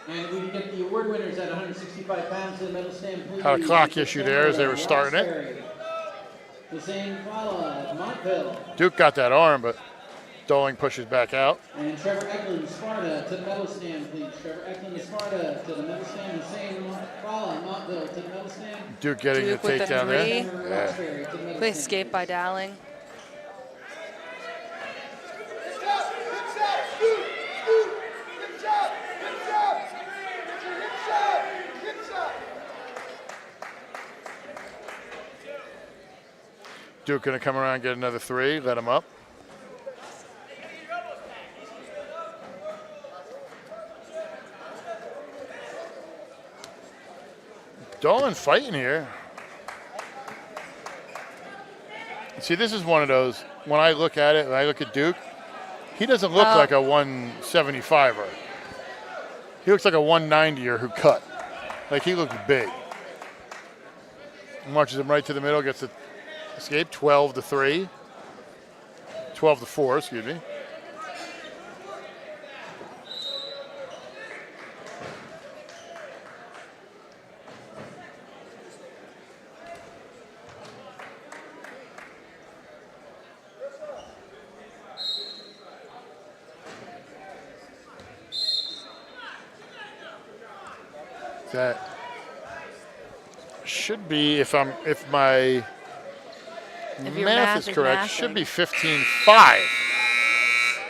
And we can get the award winners at 165 pounds to the medal stand, please. Had a clock issue there as they were starting it. Hussein Fala, Montville. Duke got that arm, but Doling pushes back out. And Trevor Eklund, Sparta, to the medal stand, please. Trevor Eklund, Sparta, to the medal stand. Hussein Fala, Montville, to the medal stand. Duke getting Duke the with the takedown there. three. Yeah. Quick escape by Dowling. Duke going to come around and get another 3, let him up. Dolan fighting here. See, this is one of those, when I look at it, when I look at Duke, he doesn't look like a 175er. He looks like a 190er who cut. Like, he looks big. Marches him right to the middle, gets the escape, 12-3. 12-4, excuse me. That should be, if my math is correct, should be 15-5.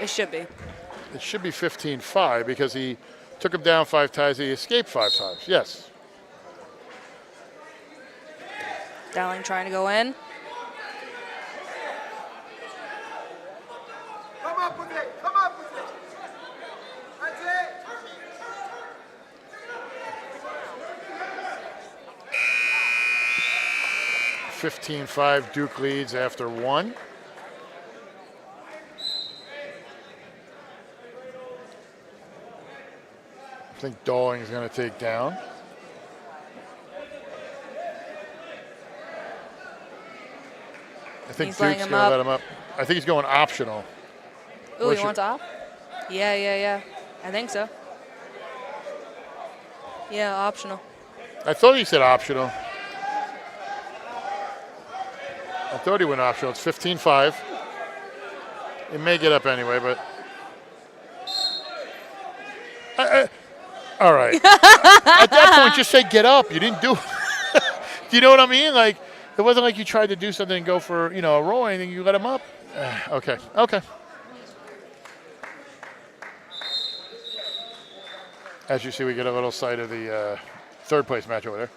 It should be. It should be 15-5 because he took him down 5 times, he escaped 5 times. Yes. Dowling trying to go in. Come up with it. Come up with it. That's it. 15-5, Duke leads after 1. I think Dawling is going to take down. I think He's letting Duke's him going to up. let him up. I think he's going optional. Ooh, What's he wants off? Yeah. I think so. Yeah, optional. I thought he said optional. I thought he went optional. It's 15-5. It may get up anyway, but. All right. At that point, just say get up. You didn't do it. Do you know what I mean? Like, it wasn't like you tried to do something and go for, a roll or anything. You let him up. Okay. As you see, we get a little sight of the third place match over there.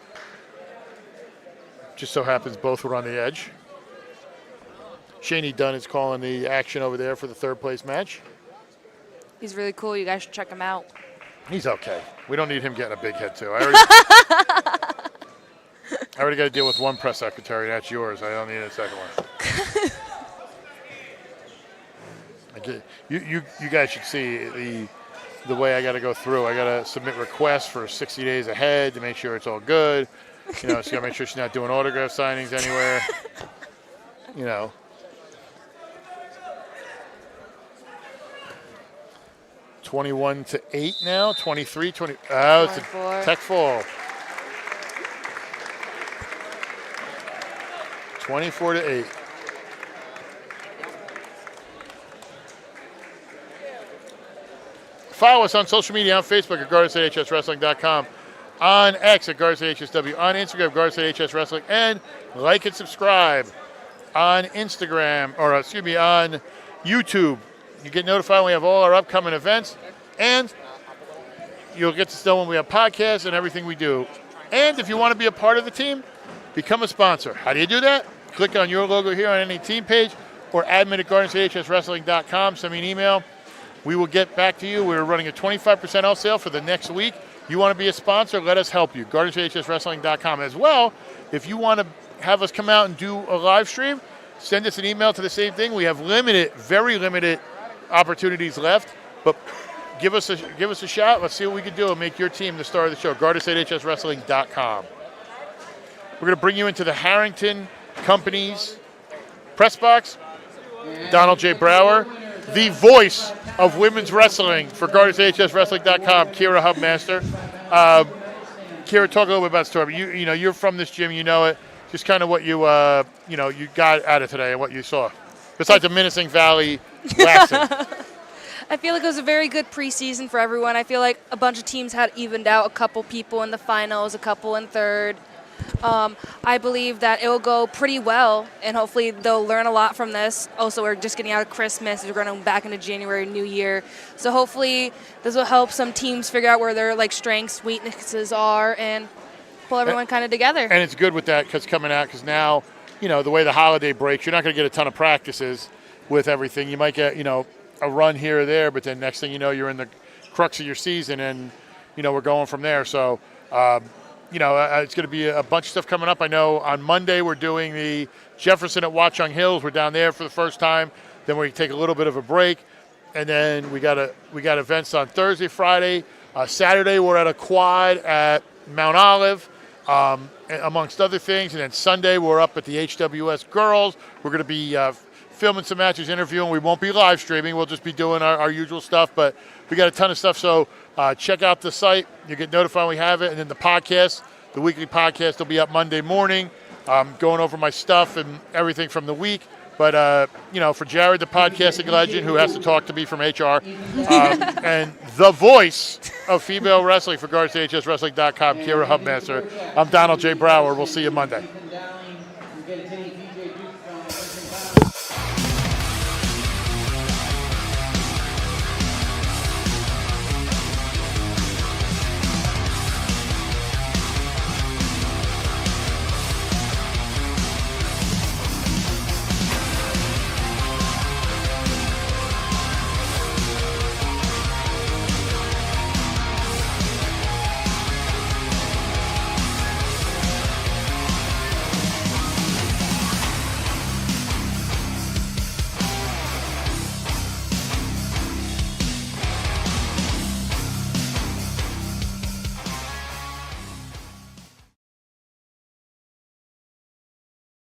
Just so happens both were on the edge. Shaney Dunn is calling the action over there for the third place match. He's really cool. You guys should check him out. He's okay. We don't need him getting a big head, too. I already got to deal with one press secretary. That's yours. I don't need a second one. You guys should see the way I got to go through. I got to submit requests for 60 days ahead to make sure it's all good. She's got to make sure she's not doing autograph signings anywhere. 21-8 now. 23-20. Oh, it's a tech fall. 24-8. Follow us on social media, on Facebook at GuardiansAtHSWrestling.com, on X at GuardiansAtHSW, on Instagram at GuardiansAtHSWrestling, and like and subscribe on Instagram, on YouTube. You get notified when we have all our upcoming events, and you'll get to know when we have podcasts and everything we do. And if you want to be a part of the team, become a sponsor. How do you do that? Click on your logo here on any team page, or admin at GuardiansAtHSWrestling.com. Send me an email. We will get back to you. We're running a 25% off sale for the next week. You want to be a sponsor, let us help you. GuardiansAtHSWrestling.com. As well, if you want to have us come out and do a live stream, send us an email to the same thing. We have very limited opportunities left, but give us a shot. Let's see what we can do and make your team the star of the show. GuardiansAtHSWrestling.com. We're going to bring you into the Harrington Company's press box. Donald J. Brower the voice of women's wrestling for GSHSW.com, Kira Hubmaster. Kira, talk a little bit about the story. You're from this gym, you know it. Just kind of what you got out of today and what you saw. Besides the Menacing Valley waxing. I feel like it was a very good preseason for everyone. I feel like a bunch of teams had evened out, a couple people in the finals, a couple in third. I believe that it will go pretty well, and hopefully they'll learn a lot from this. Also, we're just getting out of Christmas. We're going back into January, New Year. So hopefully this will help some teams figure out where their strengths, weaknesses are, and pull everyone kind of together. And it's good with that because now, the way the holiday breaks, you're not going to get a ton of practices with everything. You might get, a run here or there, but then next thing you know, you're in the crux of your season, and, we're going from there. So, it's going to be a bunch of stuff coming up. I know on Monday we're doing the Jefferson at Watchung Hills. We're down there for the first time. Then we take a little bit of a break, and then we got events on Thursday, Friday. Saturday we're at a quad at Mount Olive, amongst other things. And then Sunday we're up at the HWS Girls. We're going to be filming some matches, interviewing. We won't be live streaming. We'll just be doing our usual stuff. But we got a ton of stuff. So check out the site. You get notified when we have it. And then the podcast, the weekly podcast, will be up Monday morning, going over my stuff and everything from the week. But, for Jared, the podcasting legend who has to talk to me from HR, and the voice of female wrestling for GSHSW.com, Kira Hubmaster, I'm Donald J. Brower. We'll see you Monday.